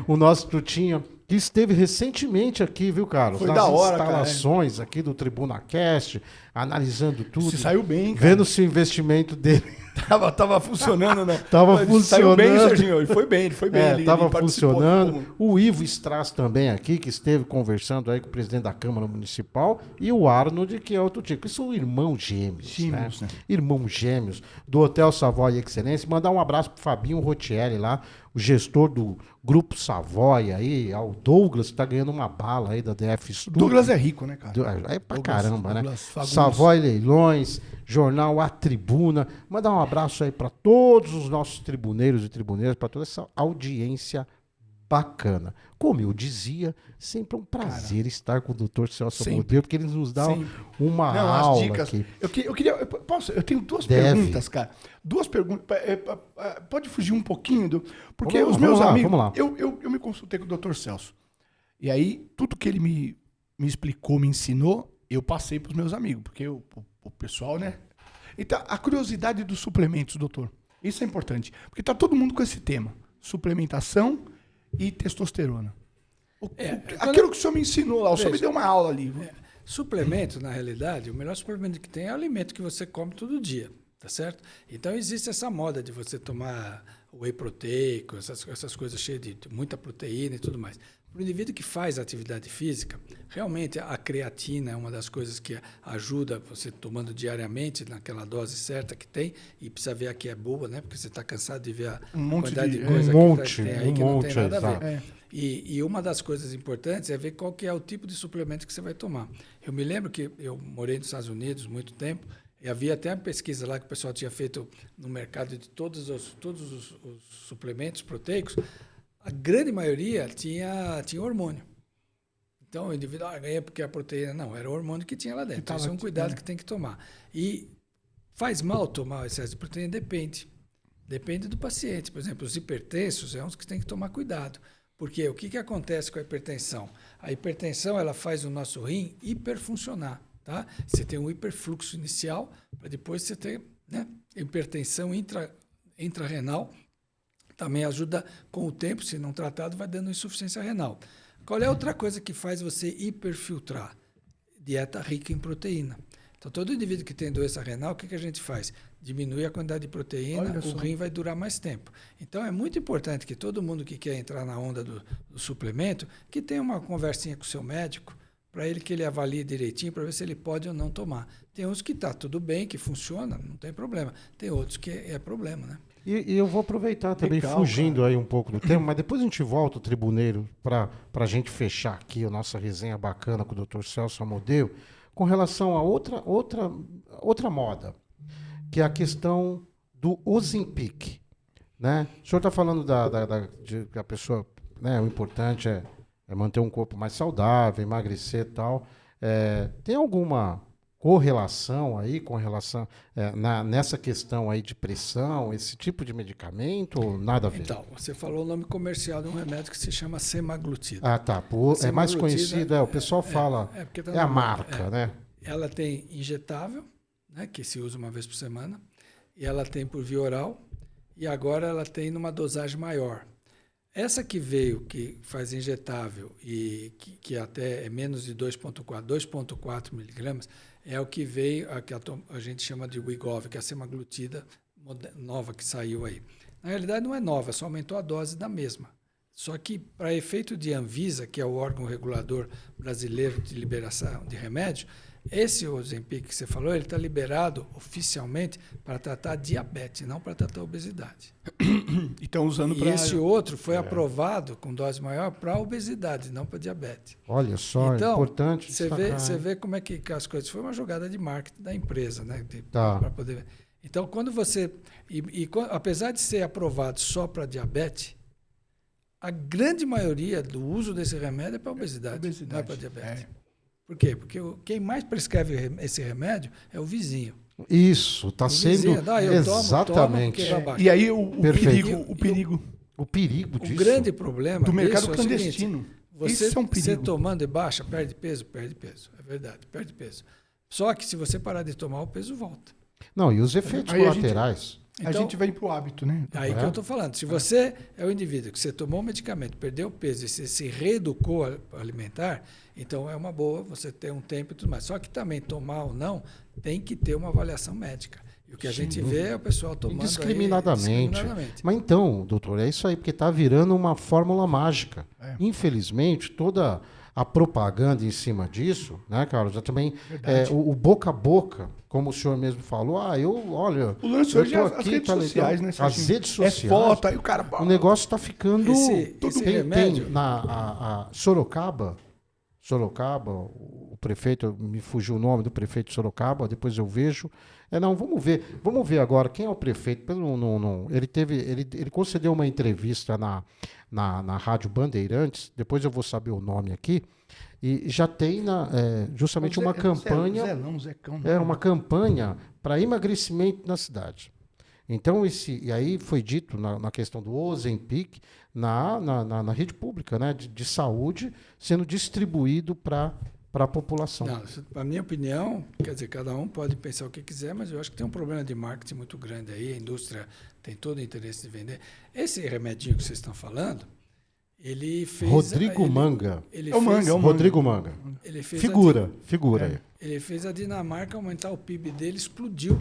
O nosso Tutinha, que esteve recentemente aqui, viu, Carlos? Foi Nas da hora, cara, instalações aqui do Tribuna Cast, analisando tudo. Se saiu bem, cara. Vendo se o investimento dele Tava funcionando, né? Tava Mas ele Saiu bem, funcionando. Serginho. Ele foi bem, estava ele participou. funcionando. O Ivo Strass também aqui, que esteve conversando aí com o presidente da Câmara Municipal, e o Arnold, que é outro tipo. Que são irmãos gêmeos, Gêmeos, né? Irmãos gêmeos do Hotel Savoy Excelência. Mandar um abraço pro Fabinho Rotielli lá, o gestor do Grupo Savoy aí, ao Douglas, que tá ganhando uma bala aí da DF Studio. Douglas é rico, né, cara? É pra Douglas- caramba, né? Douglas Fagundes. Savoy Leilões, Jornal A Tribuna. Mandar um abraço aí para todos os nossos tribuneiros e tribuneiras, para toda essa audiência bacana. Como eu dizia, sempre é um prazer estar com o Dr. Celso Sempre. Amodeu, porque ele nos dá Sempre. uma Não, aula as dicas. aqui. Eu tenho duas Deve. perguntas, cara. Duas perguntas. Pode fugir um pouquinho do. Porque Vamos lá, os meus vamos lá, amigos. vamos lá. Eu me consultei com o Dr. Celso. E aí, tudo que ele me explicou, me ensinou, eu passei para os meus amigos. Porque o pessoal, né? Então, a curiosidade dos suplementos, doutor. Isso é importante. Porque tá todo mundo com esse tema: suplementação e testosterona. Aquilo que o senhor me ensinou lá, o senhor me Veja. deu uma aula ali. Suplemento, na realidade, o melhor suplemento que tem é o alimento que você come todo dia, tá certo? Então existe essa moda de você tomar whey proteico, essas coisas cheias de muita proteína e tudo mais. Para o indivíduo que faz atividade física, realmente a creatina é uma das coisas que ajuda você tomando diariamente naquela dose certa que tem, e precisa ver a que é boa, né? Porque você está cansado de ver a monte quantidade de- de coisa monte, que tem aí um que não monte, tem nada a exato. ver. É. E uma das coisas importantes é ver qual que é o tipo de suplemento que você vai tomar. Eu me lembro que eu morei nos Estados Unidos muito tempo, e havia até uma pesquisa lá que o pessoal tinha feito no mercado de todos os suplementos proteicos. A grande maioria tinha hormônio. Então, o indivíduo ganha porque a proteína... Não, era o hormônio que tinha lá dentro. Então, tava isso é um aqui, cuidado né? que tem que tomar. E faz mal tomar o excesso de proteína? Depende. Depende do paciente. Por exemplo, os hipertensos é uns que tem que tomar cuidado. Porque o que acontece com a hipertensão? A hipertensão ela faz o nosso rim hiperfuncionar. Tá? Você tem um hiperfluxo inicial, para depois você ter, né, hipertensão intrarrenal. Também ajuda com o tempo, se não tratado, vai dando insuficiência renal. Qual é outra coisa que faz você hiperfiltrar? Dieta rica em proteína. Então, todo indivíduo que tem doença renal, o que a gente faz? Diminui a quantidade de proteína, Olha o só. rim vai durar mais tempo. Então, é muito importante que todo mundo que quer entrar na onda do suplemento, que tenha uma conversinha com o seu médico, para que ele avalie direitinho, para ver se ele pode ou não tomar. Tem uns que está tudo bem, que funciona, não tem problema. Tem outros que é problema, né? E eu vou aproveitar também, Legal, fugindo aí um pouco do tema, mas depois a gente volta, o tribuneiro, para a gente fechar aqui a nossa resenha bacana com o Dr. Celso Amodeu, com relação a outra moda, que é a questão do Ozempic, né? O senhor está falando de que a pessoa, né, o importante é manter um corpo mais saudável, emagrecer e tal. Tem alguma correlação aí com relação nessa questão aí de pressão, esse tipo de medicamento ou nada a ver? Então, você falou o nome comercial de um remédio que se chama semaglutida. Ah, tá. É mais Semaglutida, conhecido, o pessoal fala, porque tá é a na moda, marca, né? Ela tem injetável, né, que se usa uma vez por semana, e ela tem por via oral, e agora ela tem numa dosagem maior. Essa que veio, que faz injetável e que até é menos de 2,4 miligramas, é o que veio, que a gente chama de Wegovy, que é a semaglutida nova que saiu aí. Na realidade não é nova, só aumentou a dose da mesma. Só que, para efeito de Anvisa, que é o órgão regulador brasileiro de liberação de remédio, esse Ozempic que você falou, ele está liberado oficialmente para tratar diabetes, não para tratar obesidade. E estão usando para... E esse outro foi aprovado com dose maior para obesidade, não para diabetes. Olha só, então, importante você vê como é que as coisas... Foi uma jogada de marketing da empresa, né? Tá. Para poder... Então, quando você... apesar de ser aprovado só para diabetes, a grande maioria do uso desse remédio é para obesidade, não é para diabetes. Por quê? Porque quem mais prescreve esse remédio é o vizinho. Isso, está sendo exatamente. E aí o perigo disso. O grande problema do mercado disso clandestino. É o seguinte, você tomando e baixa, perde peso. É verdade, perde peso. Só que se você parar de tomar, o peso volta. Não, e os efeitos colaterais? A gente vai para o hábito, né? Aí que eu estou falando. Se você é o indivíduo que você tomou o medicamento, perdeu o peso e você se reeducou alimentar, então é uma boa você ter um tempo e tudo mais. Só que também tomar ou não tem que ter uma avaliação médica. E o que a gente vê é o pessoal tomando indiscriminadamente. Mas então, doutor, é isso aí, porque está virando uma fórmula mágica. Infelizmente, toda a propaganda em cima disso, né, Carlos? Já também o boca a boca, como o senhor mesmo falou, olha, o lance hoje é as redes sociais, né? As redes sociais. É foto, aí o cara... O negócio está ficando... Esse remédio... Tem a Sorocaba, o prefeito, me fugiu o nome do prefeito de Sorocaba, depois eu vejo. Vamos ver agora quem é o prefeito. Ele concedeu uma entrevista na Rádio Bandeirantes, depois eu vou saber o nome aqui, e já tem justamente uma campanha. Uma campanha para emagrecimento na cidade. Então, e aí foi dito na questão do Ozempic, na rede pública, né, de saúde, sendo distribuído para a população. Na minha opinião, quer dizer, cada um pode pensar o que quiser, mas eu acho que tem um problema de marketing muito grande aí, a indústria tem todo o interesse de vender. Esse remedinho que vocês estão falando, ele fez... Rodrigo Manga. Rodrigo Manga. Ele fez figura aí. Ele fez a Dinamarca aumentar o PIB dele, explodiu.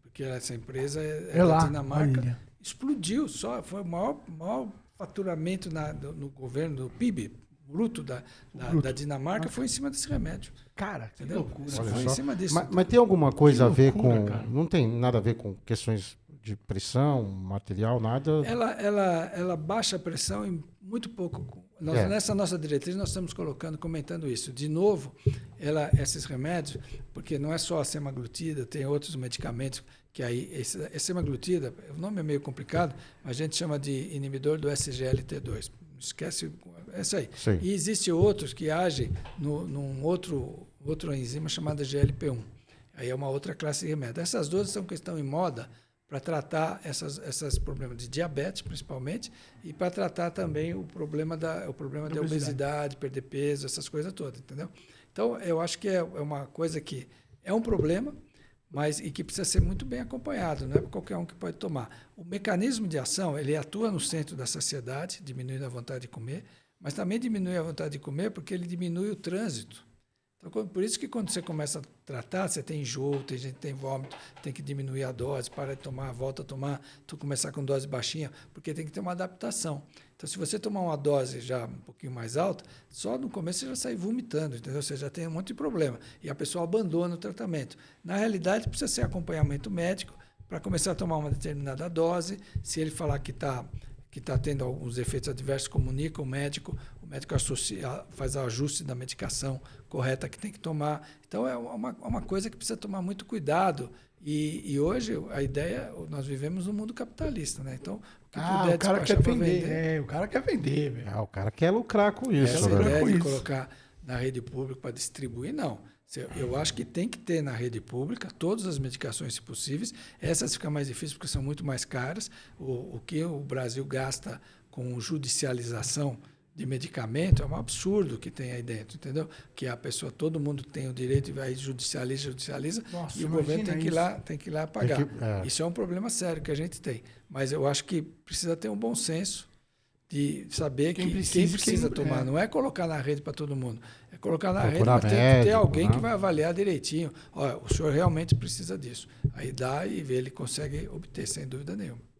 Porque essa empresa é da Dinamarca. Olha. Explodiu, foi o maior faturamento no governo, do PIB bruto da Dinamarca, foi em cima desse remédio. Cara, que entendeu? loucura. Foi em cima disso. Mas tem alguma coisa a ver com... Cara. Não tem nada a ver com questões de pressão, material, nada? Ela baixa a pressão em muito pouco. Nessa nossa diretriz, nós estamos comentando isso. De novo, esses remédios, porque não é só a semaglutida, tem outros medicamentos que aí... A semaglutida, o nome é meio complicado, mas a gente chama de inibidor do SGLT2. Esquece, é isso aí. Sim. E existem outros que agem num outro enzima chamado GLP-1. Aí é uma outra classe de remédio. Essas duas são que estão em moda para tratar esses problemas de diabetes, principalmente, e para tratar também o problema da obesidade, perder peso, essas coisas todas, entendeu? Então, eu acho que é uma coisa que é um problema, mas e que precisa ser muito bem acompanhado, não é qualquer um que pode tomar. O mecanismo de ação, ele atua no centro da saciedade, diminuindo a vontade de comer, mas também diminui a vontade de comer porque ele diminui o trânsito. Então, por isso que quando você começa a tratar, você tem enjoo, tem gente que tem vômito, tem que diminuir a dose, para de tomar, volta a tomar, tu começar com dose baixinha, porque tem que ter uma adaptação. Então, se você tomar uma dose já um pouquinho mais alta, só no começo você já sai vomitando, entendeu? Você já tem um monte de problema. E a pessoa abandona o tratamento. Na realidade, precisa ser acompanhamento médico para começar a tomar uma determinada dose. Se ele falar que está tendo alguns efeitos adversos, comunica o médico faz o ajuste da medicação correta que tem que tomar. Então, é uma coisa que precisa tomar muito cuidado. E hoje, a ideia, nós vivemos num mundo capitalista, né? Então, o cara quer vender. O cara quer vender, velho. O cara quer lucrar com isso. Essa ideia de colocar na rede pública para distribuir, não. Eu acho que tem que ter na rede pública todas as medicações, se possíveis. Essas ficam mais difíceis porque são muito mais caras. O que o Brasil gasta com judicialização de medicamento é um absurdo que tem aí dentro, entendeu? Que a pessoa, todo mundo tem o direito e vai judicializa, Nossa, e o governo tem que ir lá pagar. Isso é um problema sério que a gente tem. Mas eu acho que precisa ter um bom senso de saber quem precisa tomar. Não é colocar na rede para todo mundo. É colocar na rede, mas tem que ter alguém que vai avaliar direitinho. Olha, o senhor realmente precisa disso. Aí dá e vê, ele consegue obter, sem dúvida nenhuma.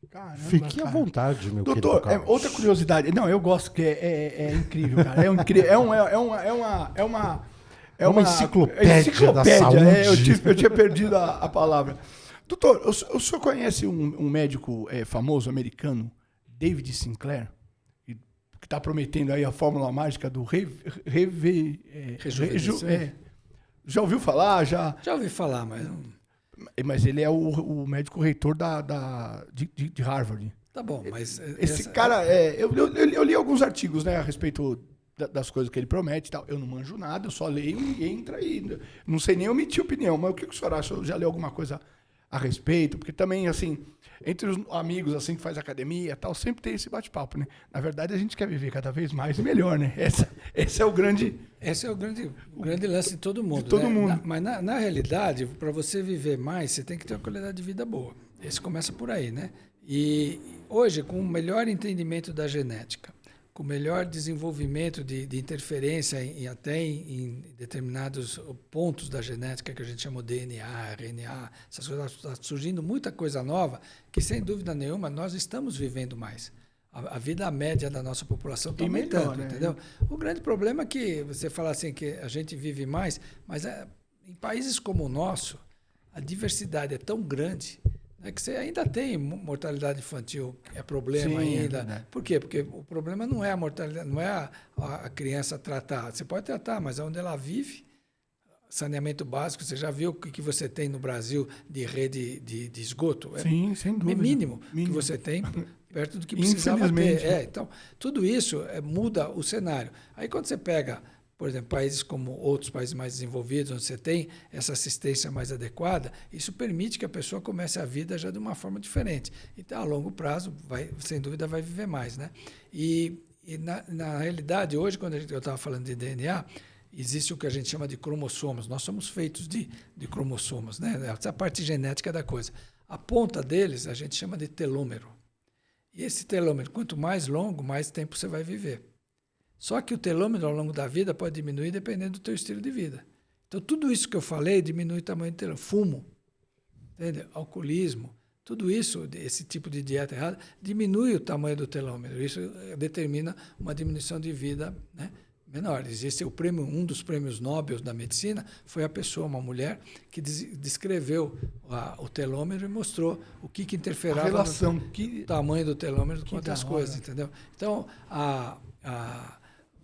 Caramba, Fique à vontade, meu doutor, querido Carlos. Outra curiosidade. Não, eu gosto que é incrível, cara. É incrível. É uma enciclopédia da saúde. Eu tinha perdido a palavra. Doutor, o senhor conhece um médico famoso americano, David Sinclair, que está prometendo aí a fórmula mágica do já ouviu falar? Já ouvi falar, mas não... Mas ele é o médico reitor de Harvard. Tá bom, mas... Esse cara, eu li alguns artigos, né, a respeito das coisas que ele promete e tal. Eu não manjo nada, eu só leio e entra aí. Não sei nem emitir opinião, mas o que o senhor acha? Eu já leu alguma coisa a respeito? Porque também, assim, entre os amigos assim que faz academia e tal, sempre tem esse bate-papo, né? Na verdade, a gente quer viver cada vez mais e melhor, né? Esse é o grande... Esse é o grande lance de todo mundo. De todo mundo. Mas, na realidade, para você viver mais, você tem que ter uma qualidade de vida boa. Esse começa por aí, né? E hoje, com o melhor entendimento da genética, com o melhor desenvolvimento de interferência até em determinados pontos da genética, que a gente chama de DNA, RNA, essas coisas, está surgindo muita coisa nova, que, sem dúvida nenhuma, nós estamos vivendo mais. A vida média da nossa população está aumentando, né? Entendeu? O grande problema é que você fala assim que a gente vive mais, mas em países como o nosso, a diversidade é tão grande, né, que você ainda tem mortalidade infantil, é problema. Sim, ainda. É. Por quê? Porque o problema não é a mortalidade, não é a criança tratar. Você pode tratar, mas onde ela vive, saneamento básico, você já viu o que você tem no Brasil de rede de esgoto? Sim, sem dúvida. É mínimo que você tem perto do que precisava ter. Então, tudo isso muda o cenário. Aí, quando você pega, por exemplo, países como outros países mais desenvolvidos, onde você tem essa assistência mais adequada, isso permite que a pessoa comece a vida já de uma forma diferente. Então, a longo prazo, sem dúvida, vai viver mais, né? E na realidade, hoje, quando eu estava falando de DNA, existe o que a gente chama de cromossomos. Nós somos feitos de cromossomos, né? Essa é a parte genética da coisa. A ponta deles a gente chama de telômero. E esse telômero, quanto mais longo, mais tempo você vai viver. Só que o telômero, ao longo da vida, pode diminuir dependendo do teu estilo de vida. Então, tudo isso que eu falei diminui o tamanho do telômero. Fumo, entende? Alcoolismo, tudo isso, esse tipo de dieta errada, diminui o tamanho do telômero. Isso determina uma diminuição de vida, né, menor. Existe um dos prêmios Nobel da medicina, foi a pessoa, uma mulher, que descreveu o telômero e mostrou o que interferava a relação, no tamanho do telômero com outras coisas, entendeu? Então,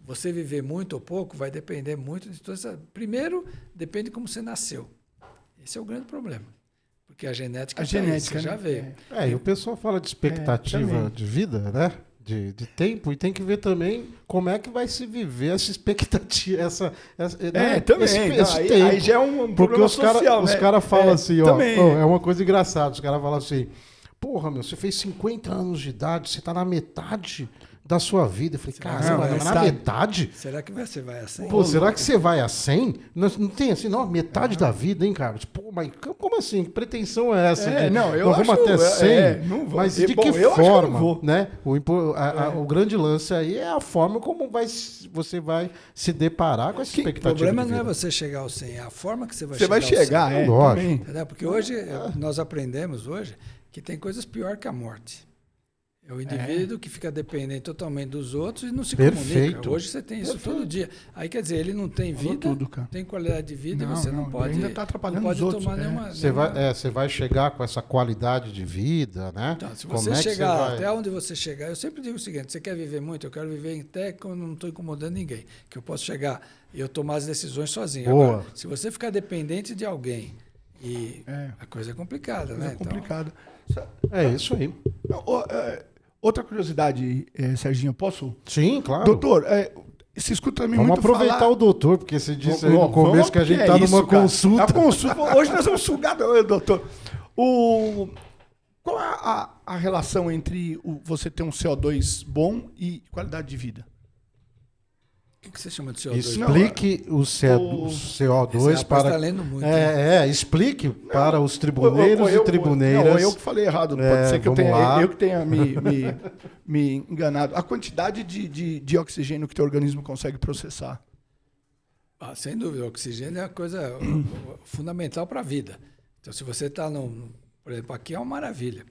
você viver muito ou pouco vai depender muito de toda essa... Primeiro, depende de como você nasceu. Esse é o grande problema. Porque a genética já veio. E o pessoal fala de expectativa de vida, né? De tempo, e tem que ver também como é que vai se viver essa expectativa, também. Esse tempo. Aí já é um porque problema social, os caras falam assim, também. É uma coisa engraçada, os caras falam assim, porra, você fez 50 anos de idade, você tá na metade da sua vida. Eu falei, caramba, na metade? Será que você vai a 100? Pô, será que você vai a 100? Não tem assim, não, metade da vida, hein, cara? Pô, mas como assim? Que pretensão é essa? Eu vamos acho, até 100? Não vou. Mas de que forma? Né? O grande lance aí é a forma como você vai se deparar com essa expectativa. O problema não é você chegar ao 100, é a forma que você vai chegar. Você vai chegar, lógico. Entendeu? Porque hoje, nós aprendemos que tem coisas pior que a morte. É o indivíduo que fica dependente totalmente dos outros e não se comunica. Hoje você tem isso todo dia. Aí, quer dizer, ele não tem vida, não tem qualidade de vida, e você não pode, ainda tá atrapalhando os outros. Tomar nenhuma... Você vai chegar com essa qualidade de vida, né? Então, se você chegar até onde você chegar, eu sempre digo o seguinte, você quer viver muito? Eu quero viver até quando não estou incomodando ninguém, que eu posso chegar e eu tomar as decisões sozinho. Agora, se você ficar dependente de alguém, a coisa é complicada, né? É complicado. É isso aí. Outra curiosidade, Serginho, posso? Sim, claro. Doutor, se escuta também vamos muito aproveitar falar... o doutor, porque você disse aí no começo que a gente está numa consulta. A consulta. Hoje nós vamos sugar, doutor. Qual é a relação entre você ter um CO2 bom e qualidade de vida? O que você chama de CO2? Explique o CO2 Esse para... está lendo muito. explique para os tribuneiros e tribuneiras. Não, eu que falei errado. Pode ser que eu que tenha me enganado. A quantidade de oxigênio que o teu organismo consegue processar. Sem dúvida, o oxigênio é uma coisa fundamental para a vida. Então, se você está, por exemplo, aqui é uma maravilha.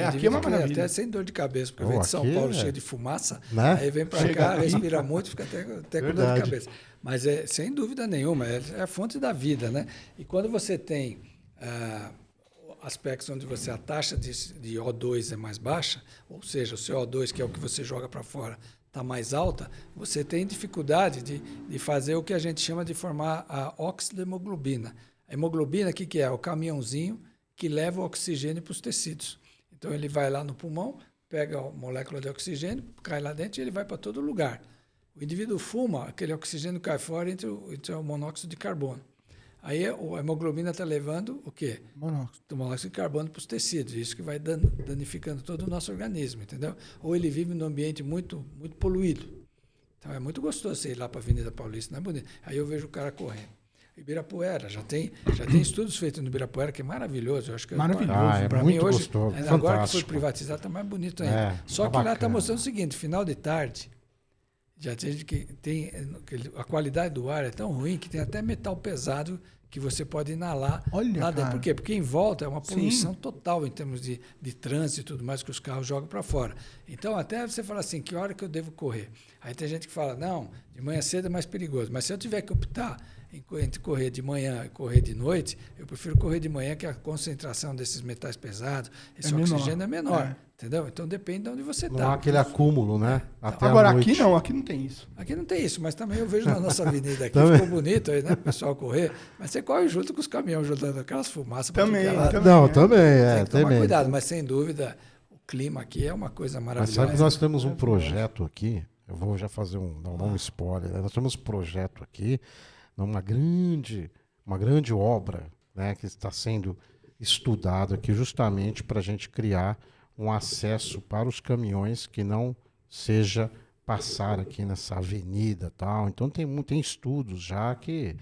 Aqui é uma maravilha. Até sem dor de cabeça, porque vem de São Paulo cheio de fumaça, né? Aí vem para cá, respira muito, fica até com dor de cabeça. Mas sem dúvida nenhuma, é a fonte da vida, né? E quando você tem aspectos onde a taxa de O2 é mais baixa, ou seja, o CO2, que é o que você joga para fora, está mais alta, você tem dificuldade de fazer o que a gente chama de formar a oxihemoglobina. A hemoglobina, o que é? É o caminhãozinho que leva o oxigênio para os tecidos. Então, ele vai lá no pulmão, pega a molécula de oxigênio, cai lá dentro e ele vai para todo lugar. O indivíduo fuma, aquele oxigênio cai fora entre o monóxido de carbono. Aí a hemoglobina está levando o quê? O monóxido de carbono para os tecidos. Isso que vai danificando todo o nosso organismo, entendeu? Ou ele vive num ambiente muito, muito poluído. Então, é muito gostoso você ir lá para a Avenida Paulista, não é bonito? Aí eu vejo o cara correndo. Ibirapuera, já tem estudos feitos no Ibirapuera, que é maravilhoso. Eu acho que maravilhoso. Para mim hoje, gostoso, agora que foi privatizado, está mais bonito ainda. Só que lá está mostrando o seguinte, final de tarde, já tem a qualidade do ar é tão ruim que tem até metal pesado que você pode inalar. Olha, lá dentro. cara. Por quê? Porque em volta é uma poluição total em termos de trânsito e tudo mais que os carros jogam para fora. Então, até você fala assim, que hora que eu devo correr? Aí tem gente que fala, não, de manhã cedo é mais perigoso. Mas se eu tiver que optar entre correr de manhã e correr de noite, eu prefiro correr de manhã, que a concentração desses metais pesados, esse oxigênio é menor. Entendeu? Então depende de onde você está. Não há aquele acúmulo, né? Até agora, aqui não tem isso. Aqui não tem isso, mas também eu vejo na nossa avenida aqui, ficou bonito aí, né? O pessoal correr, mas você corre junto com os caminhões jogando aquelas fumaças. Também. Também. Tem que tomar cuidado, mas sem dúvida, o clima aqui é uma coisa maravilhosa. Mas sabe que nós temos um projeto aqui, eu vou já fazer dar um spoiler, né? Nós temos um projeto aqui, uma grande obra, né, que está sendo estudado aqui justamente para a gente criar um acesso para os caminhões que não seja passar aqui nessa avenida e tal. Então tem estudos já que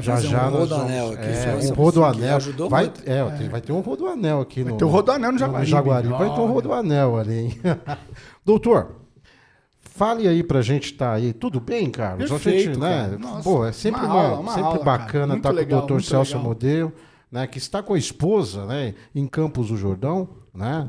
já um rodoanel aqui. Um rodoanel. Ajudou vai ter um rodoanel aqui vai ter um rodoanel no Jaguaribe. Vai ter um rodoanel ali, hein? Doutor, fale aí pra gente estar aí. Tudo bem, Carlos? Perfeito, gente, né? Nossa, pô, é sempre sempre bacana estar com o doutor Celso Amodeu, né, que está com a esposa, né, em Campos do Jordão, né?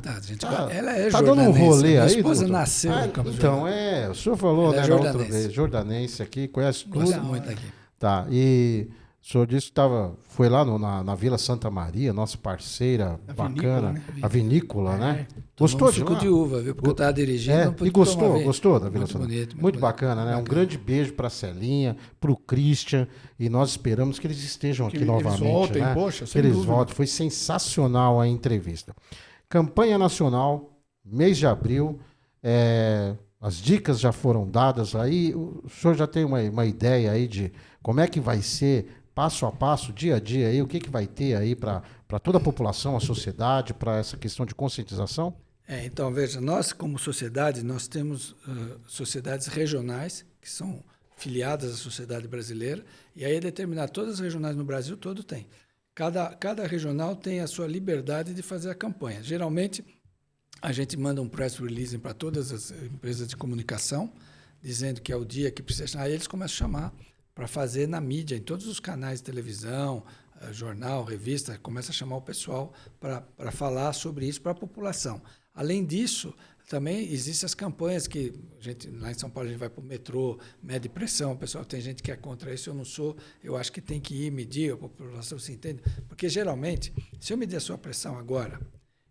Ela é tá dando um rolê minha aí, esposa doutor? nasceu em Campos do Então, Jordão. o senhor falou, ela né, na outra vez, jordanense aqui, conhece tudo. Gosto muito daqui. Tá, e o senhor disse que foi lá na Vila Santa Maria, nossa parceira bacana, a vinícola, né? Gostou de suco lá? de uva, viu? Porque eu estava dirigindo. E gostou da Vila Santa Maria? Muito bacana, né? Bacana. Um grande beijo para a Celinha, para o Christian, e nós esperamos que eles estejam aqui novamente. Eles voltem, né? Poxa, que eles voltem. Foi sensacional a entrevista. Campanha nacional, mês de abril, as dicas já foram dadas aí. O senhor já tem uma ideia aí de como é que vai ser passo a passo, dia a dia, aí, o que vai ter aí para toda a população, a sociedade, para essa questão de conscientização? Então, veja, nós como sociedade, nós temos sociedades regionais, que são filiadas à sociedade brasileira, e aí determinar todas as regionais no Brasil todo tem. Cada regional tem a sua liberdade de fazer a campanha. Geralmente, a gente manda um press release para todas as empresas de comunicação, dizendo que é o dia que precisa. Aí eles começam a chamar para fazer na mídia, em todos os canais de televisão, jornal, revista, começa a chamar o pessoal para falar sobre isso para a população. Além disso, também existem as campanhas que lá em São Paulo a gente vai para o metrô, mede pressão, o pessoal tem gente que é contra isso, eu não sou, eu acho que tem que ir medir, a população se entende, porque geralmente, se eu medir a sua pressão agora,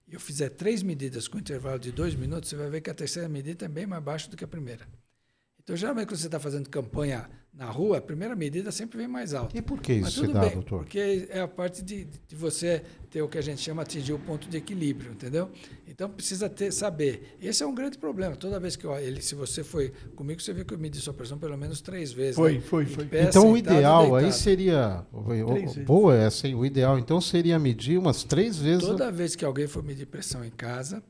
e eu fizer 3 medidas com intervalo de 2 minutos, você vai ver que a terceira medida é bem mais baixa do que a primeira. Então, geralmente, quando você está fazendo campanha na rua, a primeira medida sempre vem mais alta. E por que isso se dá, doutor? Porque é a parte de você ter o que a gente chama de atingir o ponto de equilíbrio, entendeu? Então, precisa saber. Esse é um grande problema. Toda vez que se você foi comigo, você viu que eu medi sua pressão pelo menos 3 vezes. Foi. Pé, então, sentado, o ideal aí deitado. seria... Boa essa, hein? O ideal, então, seria medir umas 3 vezes... Toda vez que alguém for medir pressão em casa...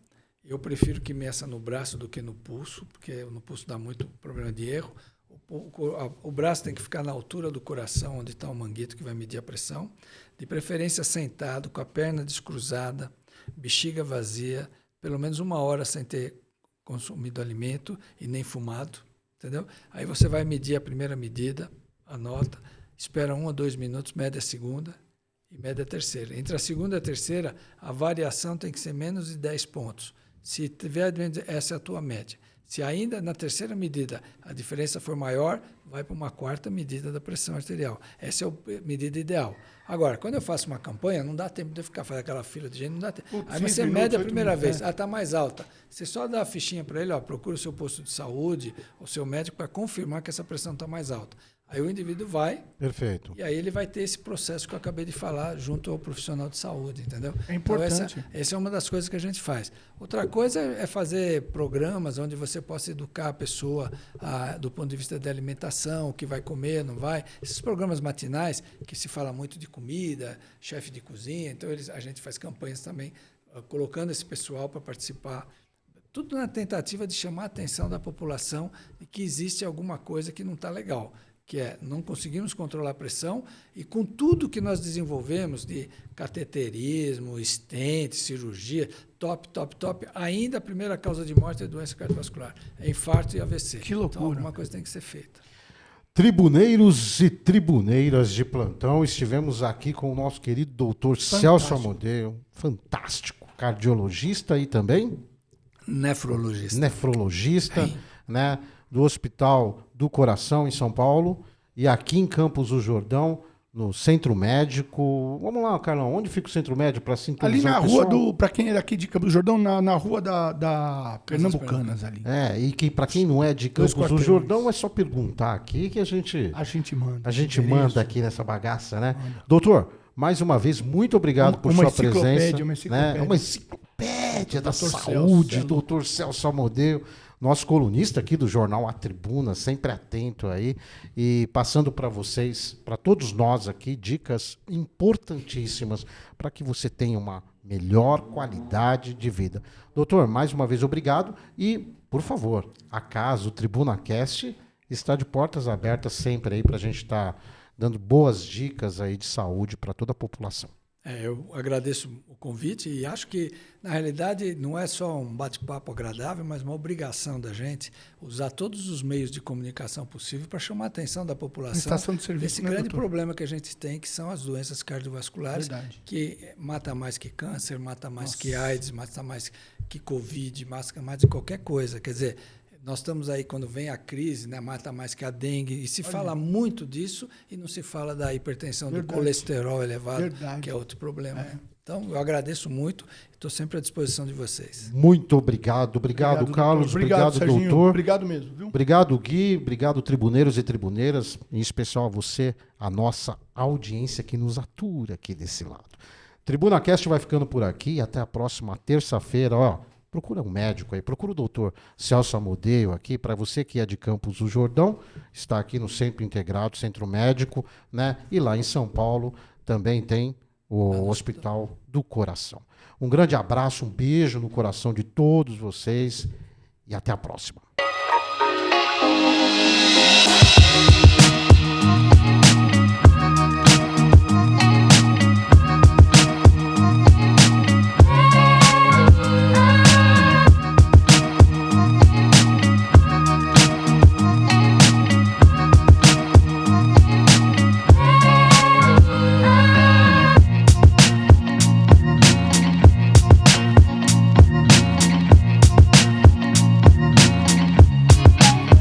Eu prefiro que meça no braço do que no pulso, porque no pulso dá muito problema de erro. O O braço tem que ficar na altura do coração, onde está o manguito que vai medir a pressão. De preferência sentado, com a perna descruzada, bexiga vazia, pelo menos 1 hora sem ter consumido alimento e nem fumado, entendeu? Aí você vai medir a primeira medida, anota, espera 1 a 2 minutos, mede a segunda e mede a terceira. Entre a segunda e a terceira, a variação tem que ser menos de 10 pontos. Se tiver, essa é a tua média. Se ainda na terceira medida a diferença for maior, vai para uma 4ª medida da pressão arterial. Essa é a medida ideal. Agora, quando eu faço uma campanha, não dá tempo de eu ficar fazendo aquela fila de gente, não dá tempo. Aí você mede a primeira vez, está mais alta. Você só dá a fichinha para ele, procura o seu posto de saúde, o seu médico, para confirmar que essa pressão está mais alta. Aí o indivíduo vai. Perfeito. E aí ele vai ter esse processo que eu acabei de falar junto ao profissional de saúde, entendeu? É importante. Então, essa é uma das coisas que a gente faz. Outra coisa é fazer programas onde você possa educar a pessoa do ponto de vista da alimentação, o que vai comer, não vai. Esses programas matinais, que se fala muito de comida, chefe de cozinha, então a gente faz campanhas também, colocando esse pessoal para participar. Tudo na tentativa de chamar a atenção da população de que existe alguma coisa que não está legal, que não conseguimos controlar a pressão e com tudo que nós desenvolvemos de cateterismo, stent, cirurgia, top, ainda a primeira causa de morte é doença cardiovascular, é infarto e AVC. Que loucura. Então, alguma coisa tem que ser feita. Tribuneiros e tribuneiras de plantão, estivemos aqui com o nosso querido doutor Celso Amodeu, fantástico, cardiologista e também nefrologista, né, do Hospital do Coração em São Paulo e aqui em Campos do Jordão, no Centro Médico. Vamos lá, Carlão, onde fica o Centro Médico para sintonizar ali na o rua pessoal? para quem é daqui de Campos do Jordão, na rua da Pernambucanas ali. E que para quem não é de Campos do Jordão é só perguntar aqui que a gente manda. A gente manda aqui nessa bagaça, né? Doutor, mais uma vez, muito obrigado por sua presença. Uma enciclopédia da saúde, doutor Celso Amodeu, nosso colunista aqui do jornal A Tribuna, sempre atento aí, e passando para vocês, para todos nós aqui, dicas importantíssimas para que você tenha uma melhor qualidade de vida. Doutor, mais uma vez, obrigado e, por favor, a casa, o TribunaCast, está de portas abertas sempre aí para a gente estar dando boas dicas aí de saúde para toda a população. Eu agradeço o convite e acho que, na realidade, não é só um bate-papo agradável, mas uma obrigação da gente usar todos os meios de comunicação possível para chamar a atenção da população desse grande problema que a gente tem, que são as doenças cardiovasculares, que mata mais que câncer, mata mais que AIDS, mata mais que Covid, mata mais de qualquer coisa. Quer dizer, nós estamos aí, quando vem a crise, né, mata mais que a dengue, e se fala muito disso e não se fala da hipertensão, do colesterol elevado, que é outro problema. Então, eu agradeço muito e estou sempre à disposição de vocês. Muito obrigado. Obrigado, Carlos. Obrigado, doutor. Obrigado mesmo. Viu? Obrigado, Gui. Obrigado, tribuneiros e tribuneiras, em especial a você, a nossa audiência que nos atura aqui desse lado. TribunaCast vai ficando por aqui. Até a próxima terça-feira. Procura um médico aí, procura o doutor Celso Amodeu aqui, para você que é de Campos do Jordão, está aqui no Centro Integrado, Centro Médico, né? E lá em São Paulo também tem o Hospital do Coração. Um grande abraço, um beijo no coração de todos vocês e até a próxima.